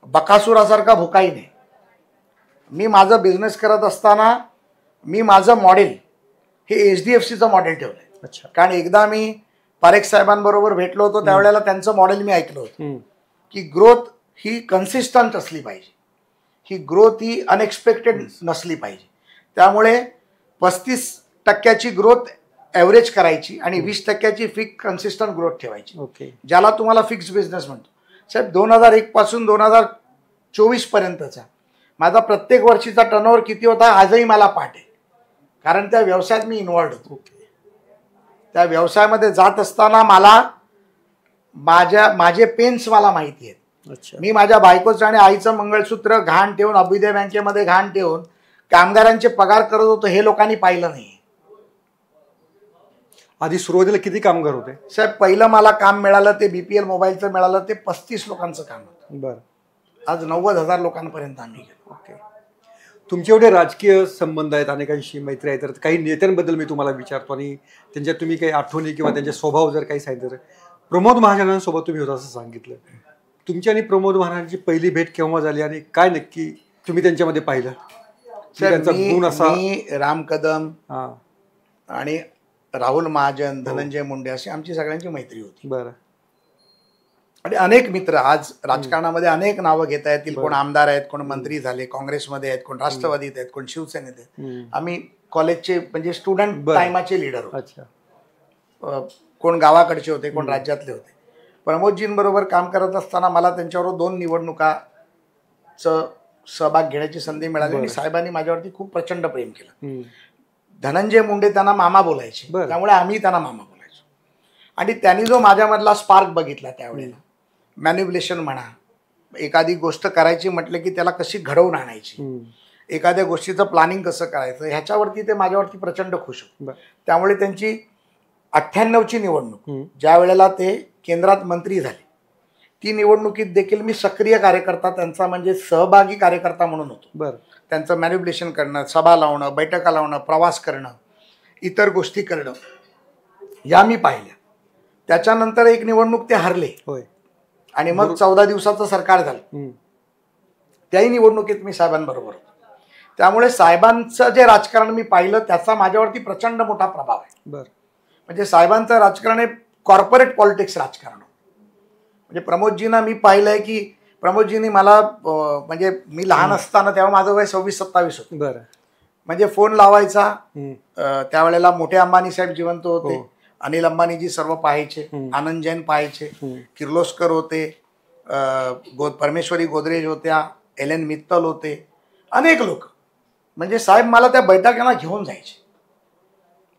बकासुरासारखा भुकाई नाही. मी माझं बिझनेस करत असताना मी माझं मॉडेल हे HDFCचं मॉडेल ठेवलं आहे. अच्छा. कारण एकदा मी पारेख साहेबांबरोबर भेटलो होतो, त्यावेळेला त्यांचं मॉडेल मी ऐकलं होतं की ग्रोथ ही कन्सिस्टंट असली पाहिजे, ही ग्रोथ ही अनएक्सपेक्टेड नसली पाहिजे. त्यामुळे 35% ग्रोथ ॲव्हरेज करायची आणि 20% फिक्स कन्सिस्टंट ग्रोथ ठेवायची. ओके. ज्याला तुम्हाला फिक्स बिझनेस म्हणतो. साहेब, 2001 पासून 2024 पर्यंतचा माझा प्रत्येक वर्षीचा टर्नओव्हर किती होता आजही मला पाठ आहे, कारण त्या व्यवसायात मी इन्व्हॉल्ड होतो. त्या व्यवसायामध्ये जात असताना मला माझे पेन्स मला माहिती आहेत. मी माझ्या बायकोचं आणि आईचं मंगळसूत्र घाण ठेवून, अभ्युदय बँकेमध्ये घाण ठेवून कामगारांचे पगार करत होतो, हे लोकांनी पाहिलं नाही. आधी सुरुवातीला किती कामगार होते साहेब? पहिलं मला काम मिळालं ते BPL मोबाईलचं मिळालं, ते 35 लोकांचं काम होतं. बरं. आज 90,000 लोकांपर्यंत आम्ही गेलो. ओके. तुमचे एवढे राजकीय संबंध आहेत, अनेकांशी मैत्री आहे, तर काही नेत्यांबद्दल मी तुम्हाला विचारतो आणि त्यांच्या तुम्ही काही आठवणी किंवा त्यांचे स्वभाव जर काही सांगितलं. प्रमोद महाजनांसोबत तुम्ही होता असं सांगितलं. तुमची आणि प्रमोद महाजनांची पहिली भेट केव्हा झाली आणि काय नक्की तुम्ही त्यांच्यामध्ये पाहिलं? त्यांचा गुण असा. मी राम कदम आणि राहुल महाजन, धनंजय मुंडे अशी आमची सगळ्यांची मैत्री होती. बरं. आणि अनेक मित्र आज राजकारणामध्ये अनेक नावं घेता येतील. बरं. कोण आमदार आहेत, कोण मंत्री झाले, काँग्रेसमध्ये आहेत, कोण राष्ट्रवादीत आहेत, कोण शिवसेनेत आहेत. आम्ही कॉलेजचे म्हणजे स्टुडंट बरं. टायमाचे लीडर होतो. अच्छा. कोण गावाकडचे होते, कोण राज्यातले होते. प्रमोदजींबरोबर काम करत असताना मला त्यांच्याबरोबर 2 निवडणुकाचं सहभाग घेण्याची संधी मिळाली आणि साहेबांनी माझ्यावरती खूप प्रचंड प्रेम केलं. धनंजय मुंडे त्यांना मामा बोलायचे, बरं. त्यामुळे आम्ही त्यांना मामा बोलायचो. आणि त्यांनी जो माझ्यामधला स्पार्क बघितला त्यावेळेला, मॅन्युप्युलेशन म्हणा, एखादी गोष्ट करायची म्हटलं की त्याला कशी घडवून आणायची, एखाद्या गोष्टीचं प्लॅनिंग कसं करायचं, ह्याच्यावरती ते माझ्यावरती प्रचंड खुश होते. त्यामुळे त्यांची 98ची निवडणूक ज्या वेळेला ते केंद्रात मंत्री झाले, ती निवडणुकीत देखील मी सक्रिय कार्यकर्ता, त्यांचा म्हणजे सहभागी कार्यकर्ता म्हणून होतो. बरं. त्यांचं मॅन्युप्युलेशन करणं, सभा लावणं, बैठका लावणं, प्रवास करणं, इतर गोष्टी करणं, या मी पाहिल्या. त्याच्यानंतर एक निवडणूक ते हरले आणि मग 14 दिवसाचं सरकार झालं. त्याही निवडणुकीत मी साहेबांबरोबर होतो. त्यामुळे साहेबांचं जे राजकारण मी पाहिलं त्याचा माझ्यावरती प्रचंड मोठा प्रभाव आहे. म्हणजे साहेबांचं राजकारण हे कॉर्पोरेट पॉलिटिक्स राजकारण. म्हणजे प्रमोदजींना मी पाहिलंय की प्रमोदजींनी मला म्हणजे मी लहान असताना तेव्हा माझं वय 26-27 होतं. बरं. म्हणजे फोन लावायचा, त्यावेळेला मोठे अंबानी साहेब जिवंत होते, अनिल अंबानीजी सर्व पाहायचे, आनंद जैन पाहायचे, किर्लोस्कर होते, परमेश्वरी गोदरेज होत्या, एलेन मित्तल होते, अनेक लोक. म्हणजे साहेब मला त्या बैठकांना घेऊन जायचे.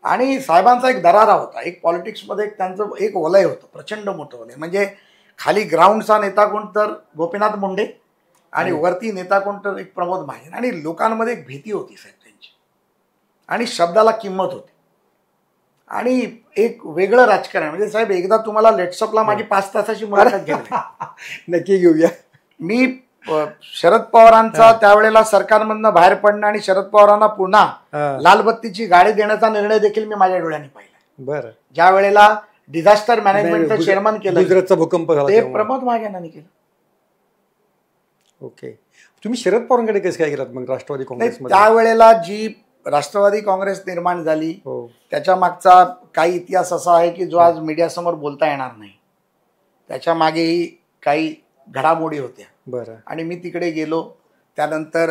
आणि साहेबांचा एक दरारा होता, एक पॉलिटिक्समध्ये त्यांचं एक वलय होतं, प्रचंड मोठं वलय. म्हणजे खाली ग्राउंडचा नेता कोण तर गोपीनाथ मुंडे आणि वरती नेता कोण तर एक प्रमोद महाजन. आणि लोकांमध्ये एक भीती होती साहेब त्यांची, आणि शब्दाला किंमत होती, आणि एक वेगळं राजकारण. म्हणजे साहेब एकदा तुम्हाला लेट्सअपला माझी 5 तासाची मुलाखत घ्यावी. नक्की घेऊया. मी शरद पवारांचा त्यावेळेला सरकारमधनं बाहेर पडणं आणि शरद पवारांना पुन्हा लालबत्तीची गाडी देण्याचा निर्णय देखील मी माझ्या डोळ्यांनी पाहिला. बरं. ज्या वेळेला डिझास्टर मॅनेजमेंटचं चेअरमन केलं, गुजरातचा भूकंप झाला, ते प्रमोद महाजनांनी केलं. ओके. तुम्ही शरद पवारांकडे कसं काय गेलात मग राष्ट्रवादी काँग्रेसमध्ये? त्यावेळेला जी राष्ट्रवादी काँग्रेस निर्माण झाली त्याच्या मागचा काही इतिहास असा आहे की जो आज मीडियासमोर बोलता येणार नाही. त्याच्या मागेही काही घडामोडी होत्या. बरं. आणि मी तिकडे गेलो. त्यानंतर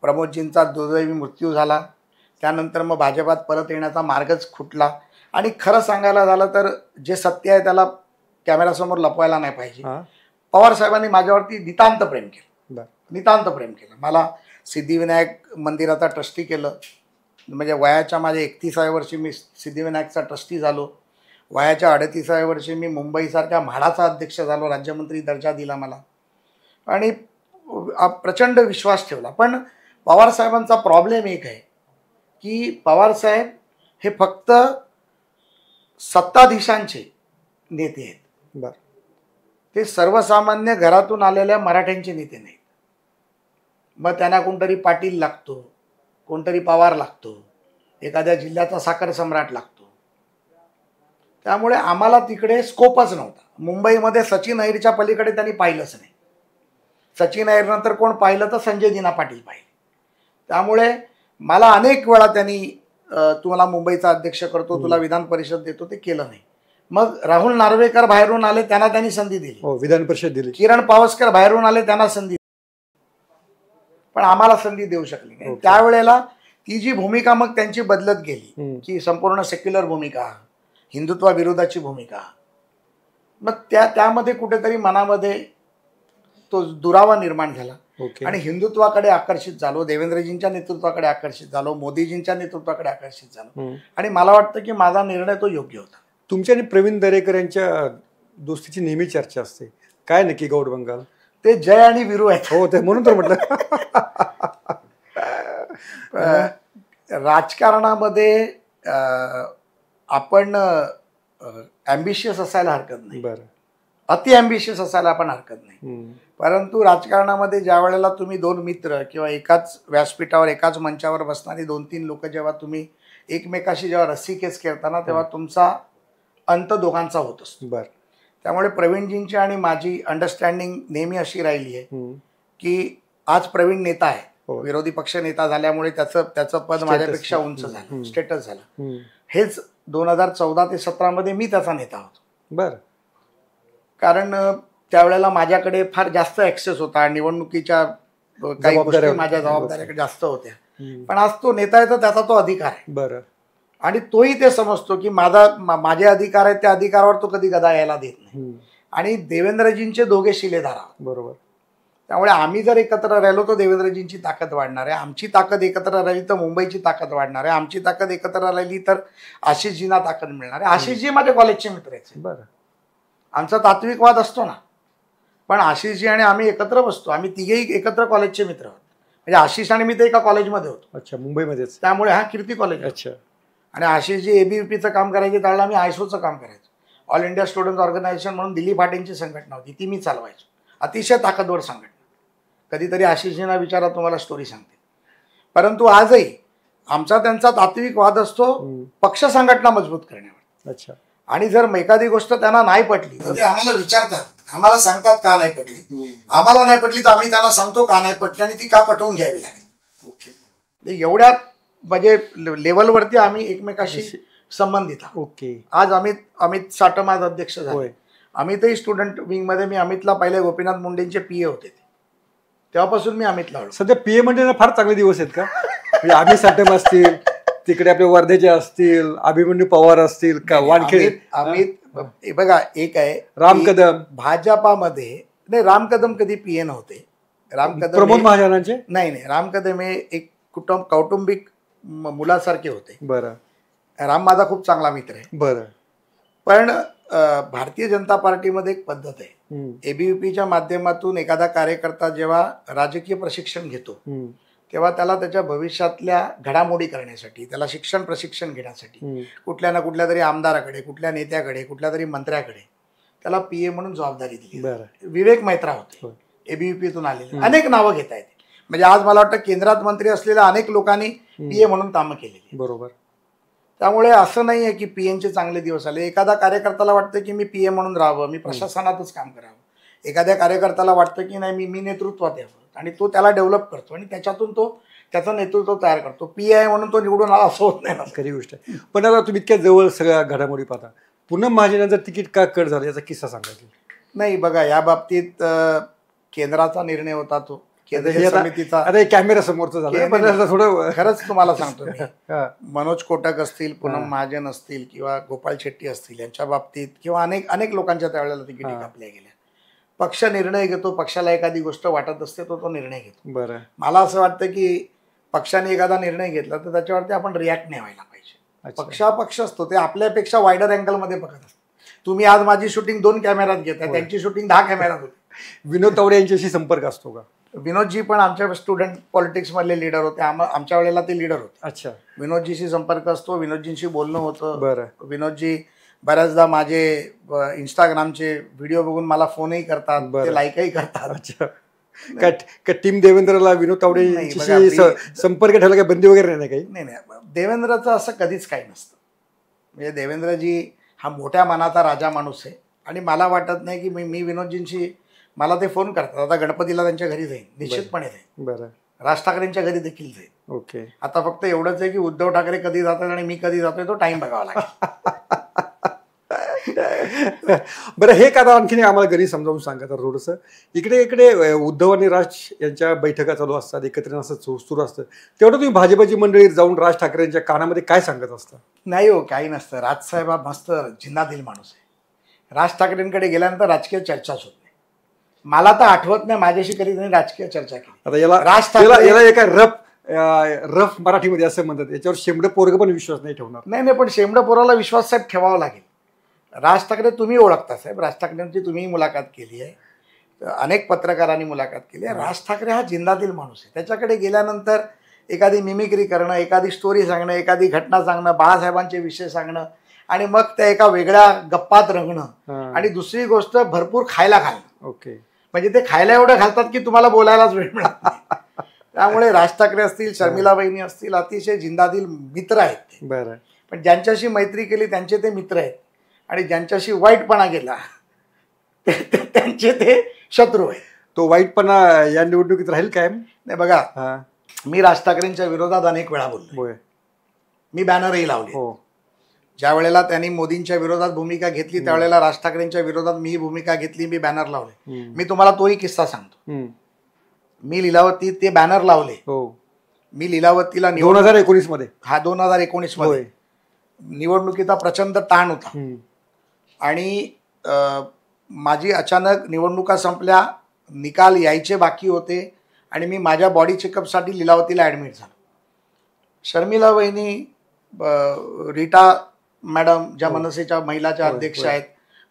प्रमोदजींचा दुर्दैवी मृत्यू झाला. त्यानंतर मग भाजपात परत येण्याचा मार्गच खुटला. आणि खरं सांगायला झालं तर जे सत्य आहे त्याला कॅमेरासमोर लपवायला नाही पाहिजे. पवार साहेबांनी माझ्यावरती नितांत प्रेम केलं, नितांत प्रेम केलं. मला सिद्धिविनायक मंदिराचा ट्रस्टी केलं. म्हणजे वयाच्या माझ्या 31व्या वर्षी मी सिद्धिविनायकचा ट्रस्टी झालो. वयाच्या 38व्या वर्षी मी मुंबईसारख्या म्हाडाचा अध्यक्ष झालो, राज्यमंत्री दर्जा दिला मला, आणि प्रचंड विश्वास ठेवला. पण पवारसाहेबांचा प्रॉब्लेम एक आहे की पवारसाहेब हे फक्त सत्ताधीशांचे नेते आहेत. बरं. ते सर्वसामान्य घरातून आलेल्या मराठ्यांचे नेते नाहीत. मग त्यांना कोणतरी पाटील लागतो, कोणतरी पवार लागतो, एखाद्या जिल्ह्याचा साखर सम्राट लागतो. त्यामुळे आम्हाला तिकडे स्कोपच नव्हता. मुंबईमध्ये सचिन अहिरच्या पलीकडे त्यांनी पाहिलंच नाही. सचिन अहिर नंतर कोण पाहिलं तर संजय दिना पाटील पाहिले. त्यामुळे मला अनेक वेळा त्यांनी तुम्हाला मुंबईचा अध्यक्ष करतो, तुला विधान परिषद देतो, ते केलं नाही. मग राहुल नार्वेकर बाहेरून आले, त्यांनी संधी दिली, विधान परिषद दिली. किरण पावसकर बाहेरून आले, त्यांना संधी, पण आम्हाला संधी देऊ शकली नाही. त्यावेळेला ती जी भूमिका मग त्यांची बदलत गेली की संपूर्ण सेक्युलर भूमिका, हिंदुत्वाविरोधाची भूमिका. मग त्यामध्ये कुठेतरी मनामध्ये तो दुरावा निर्माण झाला. आणि हिंदुत्वाकडे आकर्षित झालो, देवेंद्रजींच्या नेतृत्वाकडे आकर्षित झालो, मोदीजींच्या नेतृत्वाकडे आकर्षित झालो. आणि मला वाटतं की माझा निर्णय तो योग्य होता. तुमच्या आणि प्रवीण दरेकर यांच्या दोस्तीची नेहमी चर्चा असते, काय नक्की गौड बंगाल? ते जय आणि वीरू आहेत. हो, ते म्हणून तर म्हटलं. राजकारणामध्ये आपण ॲम्बिशियस असायला हरकत नाही. बरं. अति ॲम्बिशियस असायला आपण हरकत नाही. परंतु राजकारणामध्ये ज्या वेळेला तुम्ही 2 मित्र किंवा एकाच व्यासपीठावर एकाच मंचावर बसणारी 2-3 लोक जेव्हा तुम्ही एकमेकाशी जेव्हा रस्सीखेच खेळताना तेव्हा तुमचा अंत दोघांचा होत असतो. बरं. त्यामुळे प्रवीणजींची आणि माझी अंडरस्टँडिंग नेहमी अशी राहिली आहे की आज प्रवीण नेता आहे, विरोधी पक्ष नेता झाल्यामुळे त्याचं पद माझ्यापेक्षा उंच झालं, स्टेटस झालं. हेच 2014 ते 17 मध्ये मी त्याचा नेता होतो. बरं. कारण त्यावेळेला माझ्याकडे फार जास्त ऍक्सेस होता, निवडणुकीच्या काही गोष्टी माझ्या जबाबदाऱ्याकडे जास्त होत्या. पण आज तो नेता आहे तर त्याचा तो अधिकार आहे. बरं. आणि तोही ते समजतो की माझे अधिकार आहेत, त्या अधिकारावर तो कधी गदा यायला देत नाही. आणि देवेंद्रजींचे दोघे शिलेदार आहोत. बरोबर. त्यामुळे आम्ही जर एकत्र राहिलो तर देवेंद्रजींची ताकद वाढणार आहे, आमची ताकद एकत्र राहिली तर मुंबईची ताकद वाढणार आहे, आमची ताकद एकत्र राहिली तर आशिषजींना ताकद मिळणार आहे. आशिषजी माझे कॉलेजचे मित्र आहेत. बरं. आमचा तात्विक वाद असतो ना, पण आशिषजी आणि आम्ही एकत्र बसतो. आम्ही तिघेही एकत्र कॉलेजचे मित्र आहोत. म्हणजे आशिष आणि मी तर एका कॉलेजमध्ये होतो. अच्छा, मुंबईमध्येच. त्यामुळे हा कीर्ती कॉलेज. अच्छा. आणि आशिषजी एबीव्हीपीचं काम करायचे, त्यावेळेला आम्ही आयसोचं काम करायचो. ऑल इंडिया स्टुडंट ऑर्गनायझेशन म्हणून दिल्ली फाटेंची संघटना होती, ती मी चालवायचो. अतिशय ताकदवर संघटना. कधीतरी आशिषजींना विचारा, तुम्हाला स्टोरी सांगते. परंतु आजही आमचा त्यांचा तात्विक वाद असतो पक्ष संघटना मजबूत करण्यावर. अच्छा. आणि जर एखादी गोष्ट त्यांना नाही पटली तर ते आम्हाला विचारतात, आम्हाला सांगतात का नाही पटली. आम्हाला नाही पटली तर आम्ही त्यांना सांगतो का नाही पटली आणि ती का पटवून घ्यावी लागेल. एवढ्या म्हणजे लेवलवरती आम्ही एकमेकाशी संबंधित आहोत. ओके. आज अमित साटम आज अध्यक्ष झाले. अमितही स्टुडंट विंगमध्ये, मी अमितला पहिले गोपीनाथ मुंडेंचे पीए होते, तेव्हापासून मी अमितला ओळखतो. सध्या पीए म्हणजे फार चांगले दिवस आहेत का? म्हणजे अमित साटम असतील, तिकडे आपले वर्धेचे असतील, अभिमन्यू पवार असतील का, वानखेडे. अमित बघा, एक आहे राम कदम. भाजपामध्ये नाही, राम कदम कधी पीए नव्हते. राम कदम प्रमोद महाजनांचे नाही, राम कदम हे एक कौटुंबिक मुलासारखे होते. बरं. राम माझा खूप चांगला मित्र आहे. बरं. पण भारतीय जनता पार्टीमध्ये एक पद्धत आहे, एबीव्हीपीच्या माध्यमातून एखादा कार्यकर्ता जेव्हा राजकीय प्रशिक्षण घेतो तेव्हा त्याला त्याच्या भविष्यातल्या घडामोडी करण्यासाठी, त्याला शिक्षण प्रशिक्षण घेण्यासाठी कुठल्या ना कुठल्या तरी आमदाराकडे, कुठल्या नेत्याकडे, कुठल्या तरी मंत्र्याकडे त्याला पीए म्हणून जबाबदारी दिली. विवेक मैत्रा होते, एबीव्हीपीतून आलेले अनेक नावं घेता येते. म्हणजे आज मला वाटतं केंद्रात मंत्री असलेल्या अनेक लोकांनी पीए म्हणून कामं केलेली. बरोबर. त्यामुळे असं नाही आहे की पीएनचे चांगले दिवस आले. एखादा कार्यकर्त्याला वाटतं की मी पीए म्हणून राहावं, मी प्रशासनातच काम करावं. एखाद्या कार्यकर्त्याला वाटतं की नाही, मी नेतृत्वात यावं, आणि तो त्याला डेव्हलप करतो आणि त्याच्यातून तो त्याचं नेतृत्व तयार करतो. पीए आहे म्हणून तो निवडून आला असं होत नाही ना. खरी गोष्ट आहे. पण आता तुम्ही इतक्या जवळ सगळ्या घडामोडी पाहता, पूनम महाजनांचं तिकीट का कट झालं याचा किस्सा सांगायचा? नाही बघा, या बाबतीत केंद्राचा निर्णय होता, तो केंद्रीय समितीचा. अरे कॅमेरा समोरचं झालं थोडं. खरंच तुम्हाला सांगतो मी, मनोज कोटक असतील, पूनम महाजन असतील किंवा गोपाळ शेट्टी असतील, यांच्या बाबतीत किंवा अनेक लोकांच्या त्यावेळेला तिकीट कापल्या गेल्या. पक्ष निर्णय घेतो, पक्षाला एखादी गोष्ट वाटत असते तो निर्णय घेतो. बरं. मला असं वाटतं की पक्षाने एखादा निर्णय घेतला तर त्याच्यावरती आपण रिॲक्ट नाही व्हायला पाहिजे. पक्ष असतो, ते आपल्यापेक्षा वायडर अँगलमध्ये बघत असतो. तुम्ही आज माझी शूटिंग 2 कॅमेऱ्यात घेताय, त्यांची शूटिंग 10 कॅमेऱ्यात होती. विनोद तावडे यांच्याशी संपर्क असतो का? विनोदजी पण आमच्या स्टुडंट पॉलिटिक्स मधले लीडर होते, आमच्या वेळेला ते लीडर होते. अच्छा. विनोदजीशी संपर्क असतो, विनोदजींशी बोलणं होतं. बरं. विनोदजी बऱ्याचदा माझे इंस्टाग्रामचे व्हिडिओ बघून मला फोनही करतात, ते लाईकही करतात. अच्छा. का टीम देवेंद्रला विनोद तावडे संपर्क ठेवला, काही बंदी वगैरे नाही? काही नाही. देवेंद्रचं असं कधीच काही नसतं. म्हणजे देवेंद्रजी हा मोठ्या मनाचा राजा माणूस आहे आणि मला वाटत नाही की मी विनोदजींशी, मला ते फोन करतात. आता गणपतीला त्यांच्या घरी जाईन, निश्चितपणे जाईन. बरं. राज ठाकरेंच्या घरी देखील जाईल. ओके. आता फक्त एवढंच आहे की उद्धव ठाकरे कधी जातात आणि मी कधी जातोय तो टाइम बघावा लागेल. बरं, हे का आणखीन आम्हाला घरी समजावून सांगा तर थोडंसं. इकडे उद्धव आणि राज यांच्या बैठका चालू असतात, एकत्रित असं सुरू असतं, तेवढं तुम्ही भाजपाची मंडळी जाऊन राज ठाकरेंच्या कानामध्ये काय सांगत असता? नाही हो, काही नसतं. राजसाहेब हा मस्त जिन्नादिल माणूस आहे. राज ठाकरेंकडे गेल्यानंतर राजकीय चर्चाच होत नाही. मला तर आठवत नाही माझ्याशी कधी त्यांनी राजकीय चर्चा केली. आता याला एका रफ मराठीमध्ये असं म्हणतात, याच्यावर शेंबडं पोरगं पण विश्वास नाही ठेवणार. नाही, पण शेंबडं पोराला विश्वास साहेब ठेवावा लागेल. राज ठाकरे तुम्ही ओळखता साहेब, राज ठाकरेंची तुम्ही मुलाखत केली आहे, अनेक पत्रकारांनी मुलाखत केली आहे. राज ठाकरे हा जिंदादिल माणूस आहे. त्याच्याकडे गेल्यानंतर एखादी मिमिक्री करणं, एखादी स्टोरी सांगणं, एखादी घटना सांगणं, बाळासाहेबांचे विषय सांगणं आणि मग त्या एका वेगळ्या गप्पात रंगणं, आणि दुसरी गोष्ट भरपूर खायला घालणं. ओके. म्हणजे ते खायला एवढं घालतात की तुम्हाला बोलायलाच वेळ मिळत नाही. त्यामुळे राज ठाकरे असतील, शर्मिला बहिणी असतील, अतिशय जिंदादिल मित्र आहेत ते. बरं. पण ज्यांच्याशी मैत्री केली त्यांचे ते मित्र आहेत, आणि ज्यांच्याशी वाईटपणा गेला त्यांचे ते शत्रू आहे. तो वाईटपणा या निवडणुकीत राहील काय? नाही बघा, मी राज ठाकरेंच्या विरोधात अनेक वेळा बोललो, मी बॅनरही लावले, ज्या वेळेला त्यांनी मोदींच्या विरोधात भूमिका घेतली त्यावेळेला राज ठाकरेंच्या विरोधात मी भूमिका घेतली, मी बॅनर लावले. मी तुम्हाला तोही किस्सा सांगतो. मी लीलावती ते बॅनर लावले. मी लीलावतीला 2019 मध्ये, हा 2019 मध्ये निवडणुकीचा प्रचंड ताण होता आणि माझी अचानक निवडणुका संपल्या, निकाल यायचे बाकी होते आणि मी माझ्या बॉडी चेकअपसाठी लीलावतीला ॲडमिट झालो. शर्मिला वहिनी, रीटा मॅडम ज्या मनसेच्या महिलाच्या अध्यक्ष आहेत,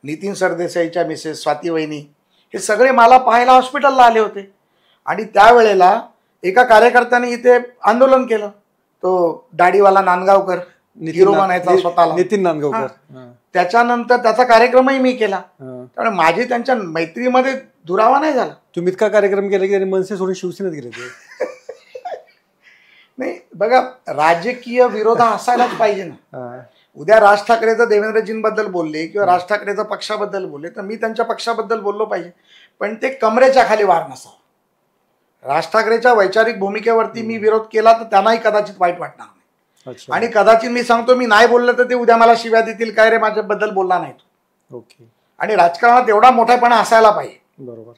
नितीन सरदेसाईच्या मिसेस स्वाती वहिनी, हे सगळे मला पाहायला हॉस्पिटलला आले होते. आणि त्यावेळेला एका कार्यकर्त्याने इथे आंदोलन केलं. तो दाढीवाला नांदगावकर, हिरो बनायचा स्वतःला, नितीन नांदगावकर. त्याच्यानंतर त्याचा कार्यक्रमही मी केला. त्यामुळे माझी त्यांच्या मैत्रीमध्ये दुरावा नाही झाला. तुम्ही इतका कार्यक्रम केला की त्यांनी मनसे सोडून शिवसेनेत गेले ते. नाही बघा, राजकीय विरोध असायलाच पाहिजे ना. उद्या राज ठाकरेचं देवेंद्रजींबद्दल बोलले किंवा राज ठाकरेचं पक्षाबद्दल बोलले तर मी त्यांच्या पक्षाबद्दल बोललो पाहिजे, पण ते कमरेच्या खाली वार नसावं. राज ठाकरेच्या वैचारिक भूमिकेवरती मी विरोध केला तर त्यांनाही कदाचित वाईट वाटणार नाही. आणि कदाचित मी सांगतो, मी नाही बोललं तर ते उद्या मला शिव्या देतील, काय रे माझ्याबद्दल बोलला नाही तू. ओके. आणि राजकारणात एवढा मोठेपणा असायला पाहिजे. बरोबर.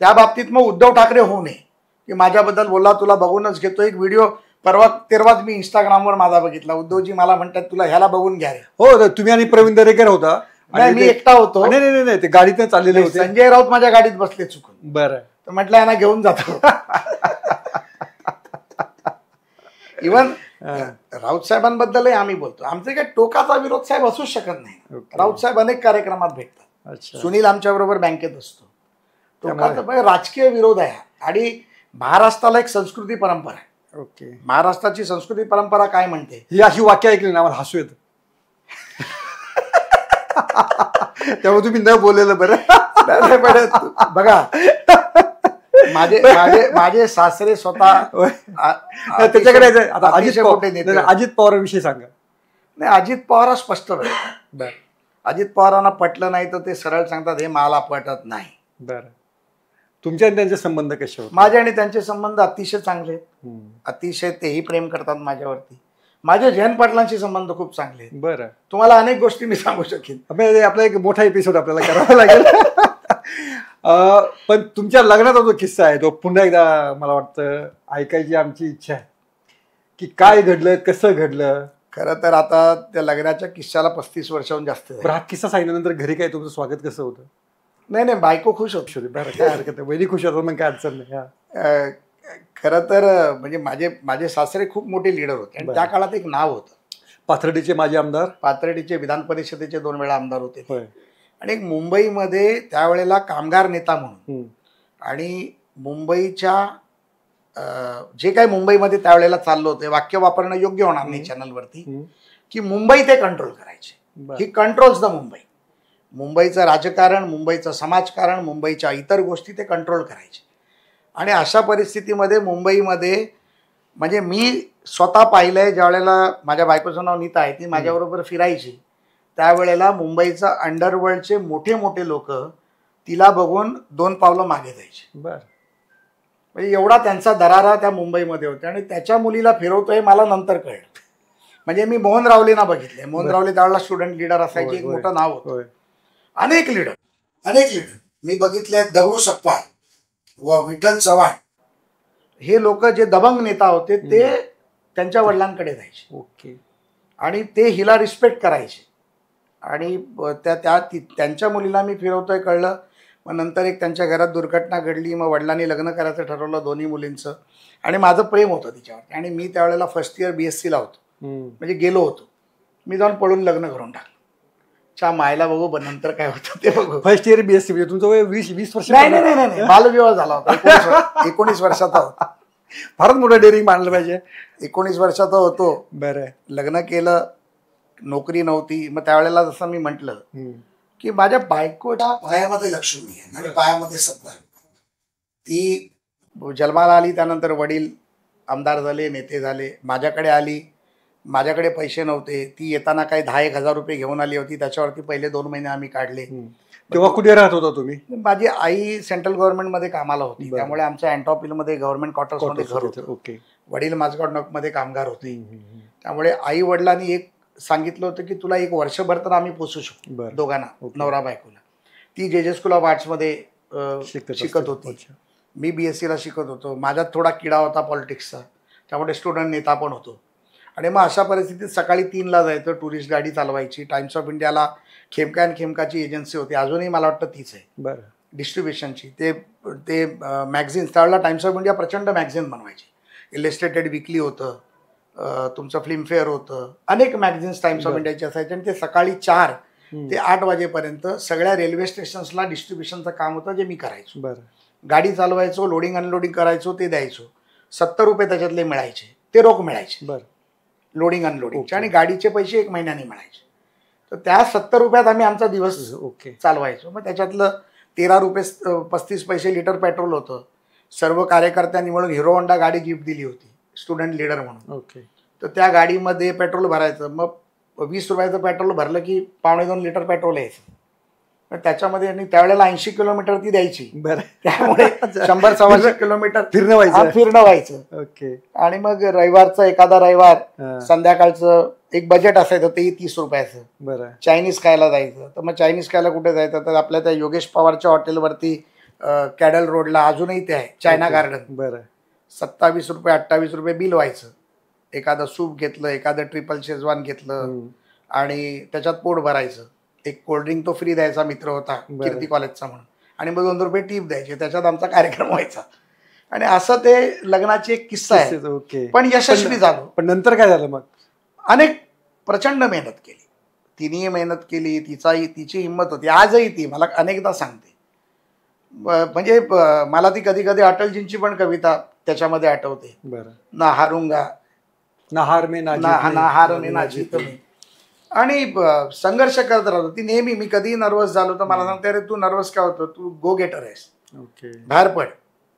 त्या बाबतीत मग उद्धव ठाकरे होऊ नये की माझ्याबद्दल बोलला, तुला बघूनच घेतो. एक व्हिडिओ तेरवाच मी इंस्टाग्रामवर माझा बघितला. उद्धवजी मला म्हणतात तुला ह्याला बघून घ्या रे. हो, तुम्ही आणि प्रवीण दरेकर होता. नाही, मी एकटा होतो. नाही, ते गाडीतून चाललेले होते. संजय राऊत माझ्या गाडीत बसले चुकून. बरं. तर म्हटलं यांना घेऊन जातो. इव्हन राऊत साहेबांबद्दलही आम्ही बोलतो. आमचे काही टोकाचा विरोध साहेब असूच शकत नाही. राऊत साहेब अनेक कार्यक्रमात भेटतात. सुनील आमच्या बरोबर बँकेत असतो. टोकाचा राजकीय विरोध आहे. आणि महाराष्ट्राला एक संस्कृती परंपरा आहे. ओके. महाराष्ट्राची संस्कृती परंपरा काय म्हणते, ही अशी वाक्य ऐकली ना मला हसू येतं. त्यामुळे तुम्ही न बोललेलं बरं. बघा, माझे सासरे स्वतः त्याच्याकडे आता अजित पवारांविषयी सांगा. नाही, अजित पवार स्पष्ट बरं. अजित पवारांना पटलं नाही तर ते सरळ सांगतात हे मला पटत नाही. बरं. तुमचे आणि त्यांचे संबंध कसे होते? माझे आणि त्यांचे संबंध अतिशय चांगले आहेत. अतिशय तेही प्रेम करतात माझ्यावरती. माझे जयंत पाटलांशी संबंध खूप चांगले आहेत. बरं. तुम्हाला अनेक गोष्टी मी सांगू शकेन. आपला एक मोठा एपिसोड आपल्याला करावा लागेल. पण तुमच्या लग्नाचा जो किस्सा आहे तो पुन्हा एकदा मला वाटतं ऐकायची आमची इच्छा आहे की काय घडलं, कसं घडलं. खरं तर आता त्या लग्नाच्या किस्साला 35 वर्षाहून जास्त. हा किस्सा सांगितल्यानंतर घरी काय तुमचं स्वागत कसं होतं? नाही, बायको खुश होती. बरं, काय हरकत नाही. वहिनी खुश होतं, मग काय अडचण नाही. खरं तर म्हणजे माझे सासरे खूप मोठे लीडर होते आणि त्या काळात एक नाव होतं. पाथर्डीचे माजी आमदार, पाथर्डीचे विधान परिषदेचे 2 वेळा आमदार होते. आणि एक मुंबईमध्ये त्यावेळेला कामगार नेता म्हणून आणि मुंबईच्या जे काही मुंबईमध्ये त्यावेळेला चाललं होतं, वाक्य वापरणं योग्य होणार नाही चॅनलवरती, की मुंबई ते कंट्रोल करायचे. ही कंट्रोल्स द मुंबई. मुंबईचं राजकारण, मुंबईचं समाजकारण, मुंबईच्या इतर गोष्टी ते कंट्रोल करायचे. आणि अशा परिस्थितीमध्ये मुंबईमध्ये म्हणजे मी स्वतः पाहिलंय, ज्या वेळेला माझ्या बायकोचं नाव नीता आहे, ती माझ्याबरोबर फिरायची, त्यावेळेला मुंबईचा अंडरवर्ल्डचे मोठे मोठे लोक तिला बघून 2 पावलं मागे जायचे. बरं. म्हणजे एवढा त्यांचा दरारा त्या मुंबईमध्ये होता. आणि त्याच्या मुलीला फिरवतोय मला नंतर कळलं. म्हणजे मी मोहन रावलेंना बघितले. मोहन रावले त्यावेळेला स्टुडंट लीडर असायचे, एक मोठं नाव होतं. अनेक लीडर मी बघितले. दगडू सपकाळ व विठ्ठल चव्हाण हे लोक जे दबंग नेता होते ते त्यांच्या वडिलांकडे जायचे. ओके. आणि ते हिला रिस्पेक्ट करायचे. आणि त्यांच्या मुलीला मी फिरवतोय कळलं. मग नंतर एक त्यांच्या घरात दुर्घटना घडली. मग वडिलांनी लग्न करायचं ठरवलं दोन्ही मुलींचं. आणि माझं प्रेम होतं तिच्यावर. आणि मी त्यावेळेला फर्स्ट इयर BSc ला होतो. म्हणजे गेलो होतो. मी जाऊन पळून लग्न करून टाकलं. च्या मायला बघू नंतर काय होतं ते बघू. फर्स्ट इयर BSc म्हणजे तुमचं वय 20 वर्ष? नाही, बालविवाह झाला होता. 19 वर्षाचा होता. फारच मोठं डेअरिंग मानलं पाहिजे. 19 वर्षाचा होतो. बरं. लग्न केलं, नोकरी नव्हती. मग त्यावेळेला जसं मी म्हटलं की माझ्या बायकोच्या पायामध्ये लक्ष्मी आहे आणि पायामध्ये सत्ता. ती जन्माला आली, त्यानंतर वडील आमदार झाले, नेते झाले. माझ्याकडे आली, माझ्याकडे पैसे नव्हते. ती येताना काही 10-1 हजार रुपये घेऊन आली होती. त्याच्यावरती पहिले 2 महिने आम्ही काढले. तेव्हा कुठे राहत होता तुम्ही? माझी आई सेंट्रल गव्हर्नमेंटमध्ये कामाला होती. त्यामुळे आमच्या अँटॉपिलमध्ये गव्हर्नमेंट क्वार्टर्समध्ये घर होतं. ओके. वडील माझगाव नकमध्ये कामगार होते. त्यामुळे आई वडिलांनी एक सांगितलं होतं की तुला एक वर्षभर तर आम्ही पोचू शकतो बरं. दोघांना, ओके. नवरा बायकोला. ती जे स्कूल ऑफ आर्ट्समध्ये शिकत असतील. होती. अच्छा. मी BSc ला शिकत होतो. माझ्यात थोडा किडा होता पॉलिटिक्सचा, त्यामुळे स्टुडंट नेता पण होतो. आणि मग अशा परिस्थितीत सकाळी 3ला जायचं, टुरिस्ट गाडी चालवायची. टाइम्स ऑफ इंडियाला खेमका अँड खेमकाची एजन्सी होती, अजूनही मला वाटतं तीच आहे बरं. डिस्ट्रीब्युशनची. ते मॅगझिन्स, त्यावेळेला टाइम्स ऑफ इंडिया प्रचंड मॅगझिन बनवायची. इलिस्ट्रेटेड वीकली होतं, तुमचं फिल्मफेअर होतं, अनेक मॅगझिन्स टाइम्स ऑफ बरं. इंडियाचे असायचे. आणि ते सकाळी 4 हम्म. ते 8 वाजेपर्यंत सगळ्या रेल्वे स्टेशन्सला डिस्ट्रीब्युशनचं काम होतं, जे मी करायचो. बरं. गाडी चालवायचो, लोडिंग अनलोडिंग करायचो, ते द्यायचो. 70 रुपये त्याच्यातले मिळायचे, ते रोख मिळायचे बरं. लोडिंग अनलोडिंगचे. ओके. आणि गाडीचे पैसे 1 महिन्याने मिळायचे. तर त्या 70 रुपयात आम्ही आमचा दिवस ओके. चालवायचो. मग त्याच्यातलं 13 रुपये 35 पैसे लिटर पेट्रोल होतं. सर्व कार्यकर्त्यांनी मिळून हिरो होंडा गाडी गिफ्ट दिली होती, स्टुडंट लीडर म्हणून. ओके. तर त्या गाडीमध्ये पेट्रोल भरायचं. मग 20 रुपयाचं पेट्रोल भरलं की 1.25 लिटर पेट्रोल यायचं. मग त्याच्यामध्ये, आणि त्यावेळेला 80 किलोमीटर ती द्यायची. बरं. त्यामुळे 100-125 किलोमीटर फिरणं व्हायचं. फिरणं व्हायचं. ओके. आणि मग रविवारचं, एखादा रविवार हां. संध्याकाळचं एक बजेट असायचं, तेही 30 रुपयाचं. बरं. चायनीज खायला जायचं. तर मग चायनीज खायला कुठे जायचं, तर आपल्या त्या योगेश पवारच्या हॉटेलवरती कॅडल रोडला अजूनही ते आहे, चायना ओके. गार्डन. बरं. 27 रुपये 28 रुपये बिल व्हायचं. एखादं सूप घेतलं, एखादं ट्रिपल शेजवान घेतलं, हम्म. आणि त्याच्यात पोट भरायचं. एक कोल्ड्रिंक तो फ्री द्यायचा मित्र होता, बरं. कीर्ती कॉलेजचा म्हणून. आणि मग 2 रुपये टीप द्यायचे. त्याच्यात आमचा कार्यक्रम व्हायचा. आणि असं ते लग्नाची एक किस्सा आहे. ओके. पण यशस्वी झालो. पण नंतर काय झालं मग? अनेक प्रचंड मेहनत केली. तिनेही मेहनत केली, तिची हिंमत होती. आजही ती मला अनेकदा सांगते. म्हणजे मला ती कधी कधी अटलजींची पण कविता त्याच्यामध्ये आठवते. बरं. ना हारूंगा, ना हार में ना ना हार में ना जीत में. आणि संघर्ष करत राहतो ती नेहमी. मी कधीही नर्वस झालो तर मला सांगते, अरे तू नर्वस का होतो, तू गो गेटर आहेस, ओके. बाहेर पड.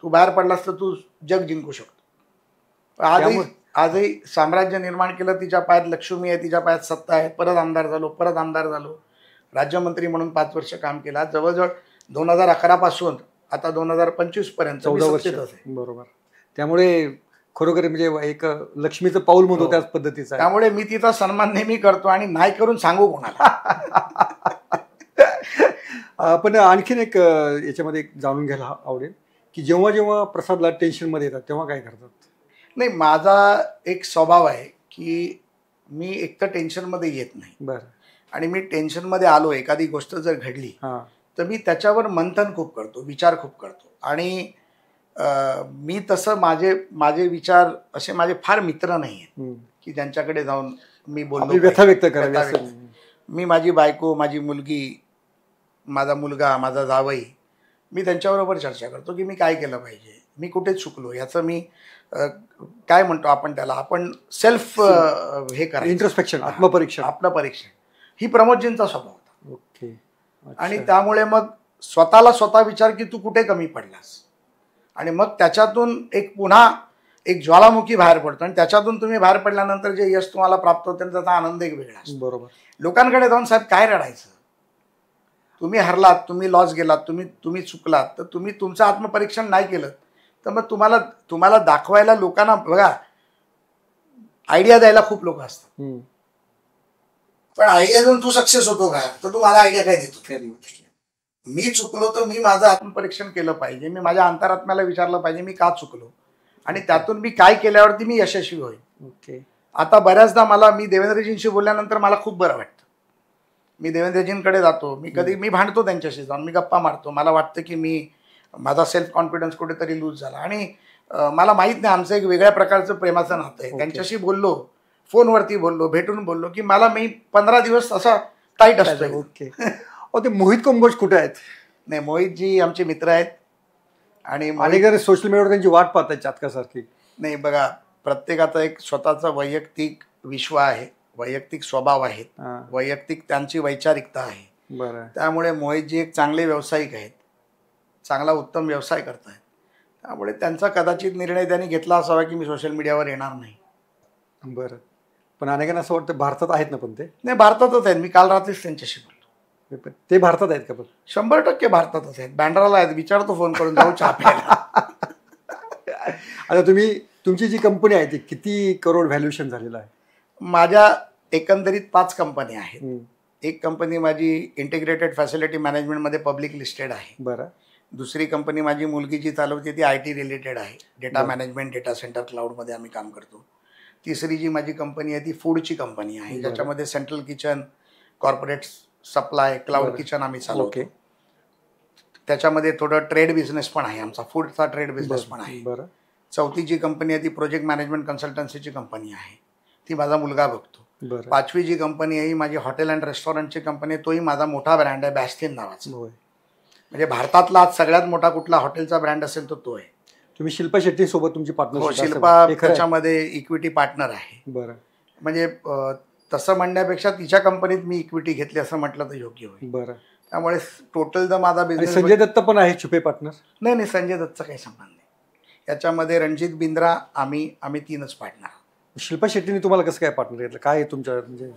तू बाहेर पडलास तर तू जग जिंकू शकतो. आजही साम्राज्य निर्माण केलं. तिच्या पायात लक्ष्मी आहे, तिच्या पायात सत्ता आहे. परत आमदार झालो, राज्यमंत्री म्हणून 5 वर्ष काम केलं. आज जवळजवळ 2011 पासून आता 2025 पर्यंत 14 वर्ष. सत्तेतच आहे. बरोबर. त्यामुळे खरोखर म्हणजे एक लक्ष्मीचं पाऊल म्हणतो हो. त्याच पद्धतीचं आहे. त्यामुळे मी तिचा सन्मान नेहमी करतो, आणि नाही करून सांगू कोणाला. पण आणखीन एक याच्यामध्ये एक जाणून घ्यायला आवडेल की जेव्हा जेव्हा प्रसादला टेन्शनमध्ये येतात तेव्हा काय करतात? नाही, माझा एक स्वभाव आहे की मी एक तर टेन्शनमध्ये येत नाही. बरं. आणि मी टेन्शनमध्ये आलो, एखादी गोष्ट जर घडली हां. तर मी त्याच्यावर मंथन खूप करतो, विचार खूप करतो. आणि मी तसं माझे विचार असे माझे फार मित्र नाही आहेत की ज्यांच्याकडे जाऊन मी बोललो व्यथा व्यक्त करावी व्यथा असं. व्यक्त. मी माझी बायको, माझी मुलगी, माझा मुलगा, माझा जावई, मी त्यांच्याबरोबर चर्चा करतो की मी काय केलं पाहिजे, मी कुठे चुकलो, याचं मी काय म्हणतो आपण त्याला, आपण सेल्फ हे करायचं, इंट्रोस्पेक्शन, आत्मपरीक्षण. आपलं परीक्षण. ही प्रमोदजींचा स्वभाव होता. ओके. आणि त्यामुळे मग स्वतःला स्वतः विचार की तू कुठे कमी पडलास, आणि मग त्याच्यातून पुन्हा एक ज्वालामुखी बाहेर पडतो. आणि त्याच्यातून तुम्ही बाहेर पडल्यानंतर जे यश तुम्हाला प्राप्त होते त्याचा आनंद एक वेगळा असतो. बरोबर. लोकांकडे जाऊन साहेब काय रडायचं, तुम्ही हरलात, तुम्ही लॉस गेलात, तुम्ही चुकलात, तर तुम्ही तुमचं आत्मपरीक्षण नाही केलं तर मग तुम्हाला दाखवायला लोकांना, बघा आयडिया द्यायला खूप लोक असतात, पण आयडिया देऊन तू सक्सेस होतो का, तर तू मला आयडिया काय देतो. मी चुकलो तर मी माझं आत्मपरीक्षण केलं पाहिजे, मी माझ्या अंतरात्म्याला विचारलं पाहिजे मी का चुकलो, आणि त्यातून मी काय केल्यावरती मी यशस्वी होईल. ओके. आता बऱ्याचदा मी देवेंद्रजींशी बोलल्यानंतर मला खूप बरं वाटतं. मी देवेंद्रजींकडे जातो, मी भांडतो त्यांच्याशी जाऊन, मी गप्पा मारतो. मला वाटतं की माझा सेल्फ कॉन्फिडन्स कुठेतरी लूज झाला, आणि मला माहीत नाही, आमचं एक वेगळ्या प्रकारचं प्रेमाचं नातं आहे. त्यांच्याशी बोललो, फोनवरती बोललो, भेटून बोललो की मी 15 दिवस असा टाईट असतो. ओके. ते मोहित कंबोज कुठे आहेत? नाही, मोहितजी आमचे मित्र आहेत. आणि सोशल मीडियावर त्यांची वाट पाहतात चातकासारखी. नाही, बघा प्रत्येकाचा एक स्वतःचा वैयक्तिक विश्व आहे, वैयक्तिक स्वभाव आहेत, वैयक्तिक त्यांची वैचारिकता आहे. बरं. त्यामुळे मोहितजी एक चांगले व्यावसायिक आहेत, चांगला उत्तम व्यवसाय करतायत. त्यामुळे त्यांचा कदाचित निर्णय त्यांनी घेतला असावा की मी सोशल मीडियावर येणार नाही. बरं. पण अनेकांना असं वाटतं भारतात आहेत ना, पण ते नाही, भारतातच आहेत. मी काल रात्रीच त्यांच्याशी बोललो. ते भारतात आहेत का? पण 100% भारतातच आहेत, बँड्राला आहेत. विचारतो फोन करून, जाऊ चहा प्यायला. आता तुमची जी कंपनी आहे ती किती करोड व्हॅल्युएशन झालेलं आहे? माझ्या एकंदरीत 5 कंपनी आहेत. हम्म. एक कंपनी माझी इंटिग्रेटेड फॅसिलिटी मॅनेजमेंटमध्ये पब्लिक लिस्टेड आहे. बरं. दुसरी कंपनी माझी मुलगी जी चालवते ती IT रिलेटेड आहे. डेटा मॅनेजमेंट, डेटा सेंटर, क्लाउडमध्ये आम्ही काम करतो. तिसरी जी माझी कंपनी आहे ती फूडची कंपनी आहे, ज्याच्यामध्ये central kitchen, corporate supply, cloud kitchen आम्ही चालवतो. ओके. त्याच्यामध्ये थोडं ट्रेड बिझनेस पण आहे, आमचा फूडचा ट्रेड बिझनेस पण आहे. बरं. चौथी जी कंपनी आहे ती प्रोजेक्ट मॅनेजमेंट कन्सल्टन्सीची कंपनी आहे, ती माझा मुलगा बघतो. बरं. 5वी जी कंपनी आहे ही माझी हॉटेल अँड रेस्टॉरंटची कंपनी आहे, तोही माझा मोठा ब्रँड आहे, बॅस्टिन नावाचा. होय. म्हणजे भारतातला आज सगळ्यात मोठा कुठला हॉटेलचा ब्रँड असेल तर तो आहे. तुम्ही शिल्पा शेट्टी सोबत तुमची हो, पार्टनरशिप शिल्पा त्याच्यामध्ये इक्विटी पार्टनर आहे. बरं. म्हणजे तसं म्हणण्यापेक्षा तिच्या कंपनीत मी इक्विटी घेतली असं म्हटलं तर योग्य होईल. बरं. त्यामुळे टोटल जर माझा आणि बिझनेस संजय दत्त पण आहे छुपे पार्टनर? नाही, संजय दत्तचा काही संबंध नाही. याच्यामध्ये रणजित बिंद्रा, आम्ही 3च पार्टनर. शिल्पा शेट्टीने तुम्हाला कसं काय पार्टनर घेतलं? काय आहे तुमच्या म्हणजे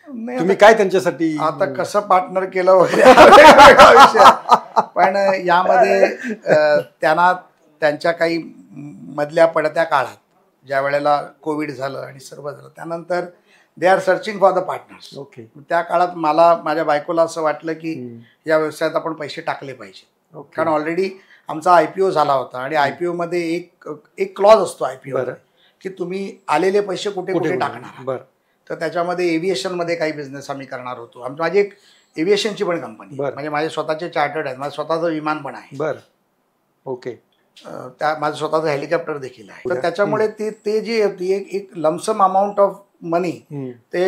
नाही, तुम्ही काय त्यांच्यासाठी आता कसं पार्टनर केलं वगैरे हा वेगळा विषय आहे. पण यामध्ये त्यांना त्यांच्या काही मधल्या पडत्या काळात ज्या वेळेला कोविड झालं आणि सर्व झालं त्यानंतर they are searching for the partners. Okay. त्या काळात मला माझ्या बायकोला असं वाटलं की या व्यवसायात आपण पैसे टाकले पाहिजे. कारण ऑलरेडी आमचा IPO झाला होता आणि IPO मध्ये एक क्लॉज असतो IPO की तुम्ही आलेले पैसे कुठे कुठे टाकणार. बरं. तर त्याच्यामध्ये एव्हिएशनमध्ये काही बिझनेस आम्ही करणार होतो. माझी एक एव्हिएशनची पण कंपनी, म्हणजे माझे स्वतःचे चार्टर्ड आहेत, माझं स्वतःचं विमान पण आहे. बरं. ओके. त्या माझं स्वतःचं हेलिकॉप्टर देखील आहे. तर त्याच्यामुळे ते जी होती एक लमसम अमाऊंट ऑफ मनी ते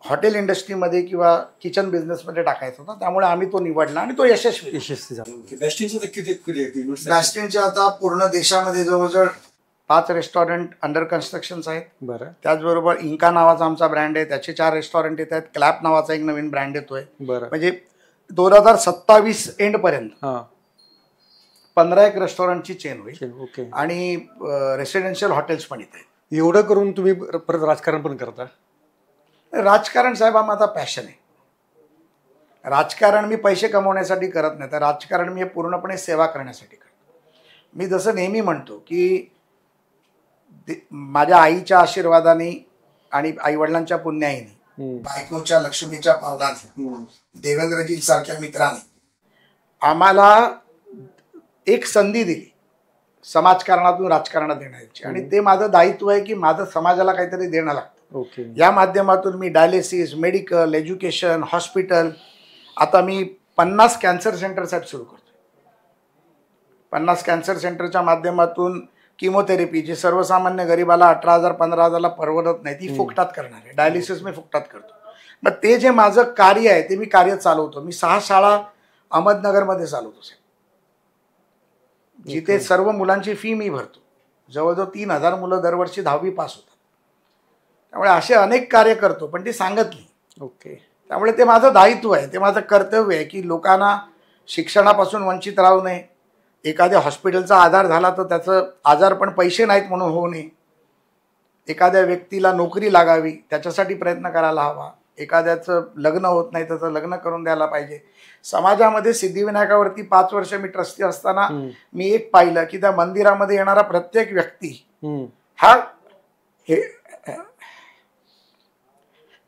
हॉटेल इंडस्ट्रीमध्ये किंवा किचन बिझनेसमध्ये टाकायचं होतं. त्यामुळे आम्ही तो निवडला आणि तो यशस्वी झाला. बॅस्टिनचे आता पूर्ण देशामध्ये जवळजवळ 5 रेस्टॉरंट अंडर कन्स्ट्रक्शन्स आहेत. बरं. त्याचबरोबर इंका नावाचा आमचा ब्रँड आहे, त्याचे 4 रेस्टॉरंट येत आहेत. क्लॅप नावाचा एक नवीन ब्रँड येतोय. बरं. म्हणजे 2027 एंड पर्यंत 15 एक रेस्टॉरंटची चेन होईल. ओके. आणि रेसिडेन्शियल हॉटेल्स पण येत आहेत. एवढं करून तुम्ही परत राजकारण पण करता? राजकारण साहेब हा माझा पॅशन आहे. राजकारण मी पैसे कमवण्यासाठी करत नाही, तर राजकारण मी पूर्णपणे सेवा करण्यासाठी करतो. मी जसं नेहमी म्हणतो की माझ्या आईच्या आशीर्वादाने आणि आईवडिलांच्या पुण्याईने, बायकोच्या लक्ष्मीच्या पावलाने, देवेंद्रजी सारख्या मित्राने आम्हाला एक संधी दिली समाजकारणातून राजकारणात येण्याची. आणि ते माझं दायित्व आहे की माझं समाजाला काहीतरी देणं लागतं. ओके. या माध्यमातून मी डायलिसिस, मेडिकल, एज्युकेशन, हॉस्पिटल, आता मी 50 कॅन्सर सेंटरसाठी सुरू करतो. 50 कॅन्सर सेंटरच्या माध्यमातून किमोथेरपी जी सर्वसामान्य गरिबाला 18,000 15,000ला परवडत नाही ती फुकटात करणार आहे. डायलिसिस मी फुकटात करतो. मग ते जे माझं कार्य आहे ते मी कार्य चालवतो. मी 6 शाळा अहमदनगरमध्ये चालवतो साहेब, जिथे सर्व मुलांची फी मी भरतो. जवळजवळ 3,000 मुलं दरवर्षी 10वी पास होतात. त्यामुळे असे अनेक कार्य करतो, पण ते सांगत नाही. ओके. त्यामुळे ते माझं दायित्व आहे, ते माझं कर्तव्य आहे की लोकांना शिक्षणापासून वंचित राहू नये. एखाद्या हॉस्पिटलचा आधार झाला तर त्याचं आजार पण पैसे नाहीत म्हणून होऊ नये. एखाद्या व्यक्तीला नोकरी लागावी त्याच्यासाठी प्रयत्न करायला हवा. एखाद्याचं लग्न होत नाही त्याचं लग्न करून द्यायला पाहिजे. समाजामध्ये सिद्धिविनायकावरती 5 वर्ष मी ट्रस्टी असताना मी एक पाहिलं की त्या मंदिरामध्ये येणारा प्रत्येक व्यक्ती हा हे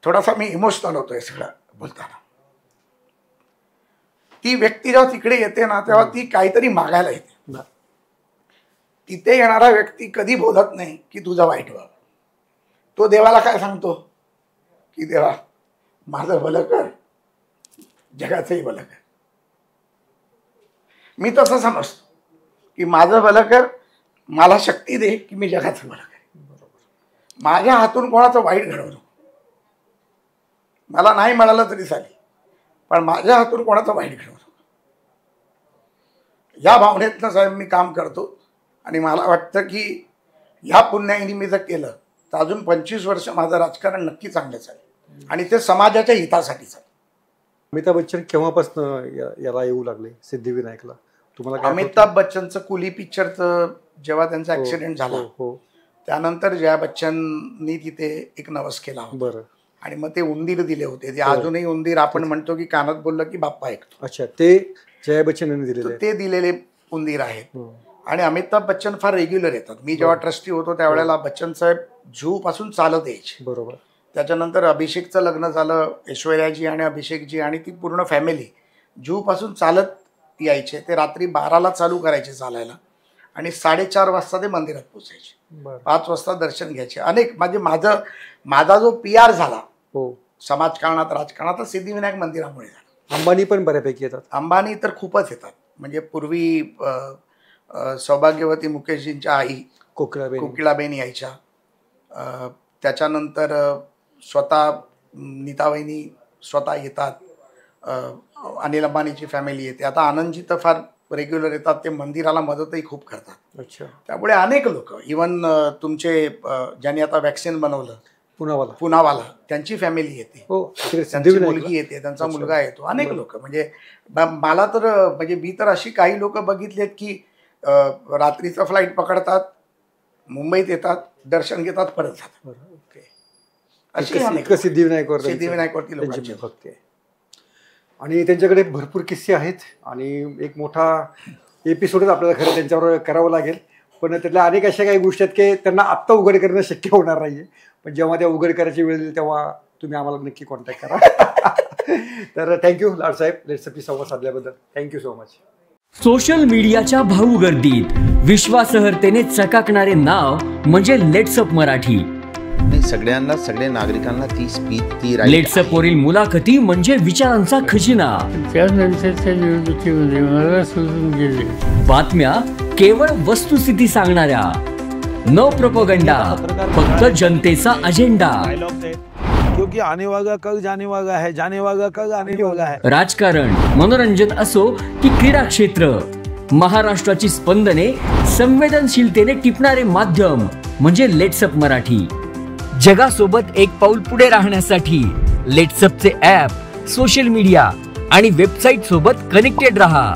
थोडासा मी इमोशनल होतोय सगळं बोलताना. ती व्यक्ती जेव्हा तिकडे येते ना तेव्हा ती काहीतरी मागायला येते. तिथे येणारा व्यक्ती कधी बोलत नाही की तुझं वाईट व्हावं. तो देवाला काय सांगतो की देवा माझं भलं कर, जगाचंही भलं कर. मी तसं समजतो की माझं भलं कर, मला शक्ती दे की मी जगाचं भलं कर. माझ्या हातून कोणाचं वाईट घडवू नको. मला नाही मिळालं तरी चालेल, पण माझ्या हातून कोणाचं वाईट घडवू नको. या भावनेतनं साहेब मी काम करतो. आणि मला वाटतं की ह्या पुण्याईने मी जर केलं तर अजून 25 वर्ष माझं राजकारण नक्की चांगलं चालेल आणि ते समाजाच्या हितासाठी चालेल. अमिताभ बच्चन केव्हापासून याला येऊ लागले सिद्धिविनायकला? तुम्हाला अमिताभ बच्चनचं कुली पिक्चरचं जेव्हा त्यांचा ऍक्सिडेंट झाला त्यानंतर जया बच्चननी तिथे एक नवस केला होता. बरं. आणि मग ते उंदीर दिले होते. ते अजूनही उंदीर आपण म्हणतो की कानात बोललं की बाप्पा ऐकतो. अच्छा, ते जया बच्चन यांनी दिलेले? ते दिलेले उंदीर आहेत. आणि अमिताभ बच्चन फार रेग्युलर येतात. मी जेव्हा ट्रस्टी होतो त्यावेळेला बच्चन साहेब झू पासून चालत यायचे. बरोबर. त्याच्यानंतर अभिषेकचं लग्न झालं, ऐश्वर्याजी आणि अभिषेकजी आणि ती पूर्ण फॅमिली जूहूपासून चालत यायचे. ते रात्री 12ला चालू करायचे चालायला आणि 4:30 वाजता ते मंदिरात पोचायचे. 5 वाजता दर्शन घ्यायचे. अनेक म्हणजे माझा जो PR झाला समाजकारणात राजकारणात सिद्धिविनायक मंदिरामुळे झाला. अंबानी पण बऱ्यापैकी येतात. अंबानी तर खूपच येतात. म्हणजे पूर्वी सौभाग्यवती मुकेशजींच्या आई कोकिळाबेन यायच्या. त्याच्यानंतर स्वतः नीतावहिनी स्वतः येतात. अनिल अंबानीची फॅमिली येते. आता आनंदजी तर फार रेग्युलर येतात. ते मंदिराला मदतही खूप करतात. अच्छा. त्यामुळे अनेक लोक इवन तुमचे ज्यांनी आता वॅक्सिन बनवलं पुनावाला त्यांची फॅमिली येते. त्यांची मुलगी येते, त्यांचा मुलगा येतो. अनेक लोक म्हणजे मला तर म्हणजे मी तर अशी काही लोक बघितलेत की रात्रीचं फ्लाईट पकडतात, मुंबईत येतात, दर्शन घेतात, परत जातात. सिद्धिविनायकवरती लोकांची भक्ती आहे आणि त्यांच्याकडे भरपूर किस्से आहेत आणि एक मोठा एपिसोडच आपल्याला खरं त्यांच्यावर करावं लागेल. पण त्यातल्या अनेक अशा काही गोष्टी आहेत की त्यांना आत्ता उघड करणं शक्य होणार नाही आहे. पण जेव्हा त्या उघड करायची वेळ येईल तेव्हा तुम्ही आम्हाला नक्की कॉन्टॅक्ट करा. तर थँक्यू लाडसाहेब, लेट्सअपशी संवाद साधल्याबद्दल. Thank you so much. सोशल मीडियाच्या भाऊ गर्दीत विश्वासार्हतेने चकाकणारे नाव म्हणजे लेट्सअप मराठी. सगळ्यांना, सगळ्या नागरिकांना ती स्पीच, ती लेट्सअप वरील मुलाखती म्हणजे विचारांचा खजिना. त्यानंतरच्या निवडणुकीमध्ये मला सोडून गेले. बातम्या केवळ वस्तुस्थिती सांगणाऱ्या, न प्रोपगंडा, फक्त जनतेचा अजेंडा. क्योंकि आने वाला कल जाने वाला है, जाने वाला कल आने वाला है. राजकारण, मनोरंजन असो की क्रीडा क्षेत्र, महाराष्ट्राची स्पंदने संवेदनशीलतेने टिपणारे माध्यम म्हणजे लेट्सअप मराठी. जगासोबत एक पाऊल पुढे राहण्यासाठी लेट्सअपचे ॲप, सोशल मीडिया आणि वेबसाईट सोबत कनेक्टेड रहा.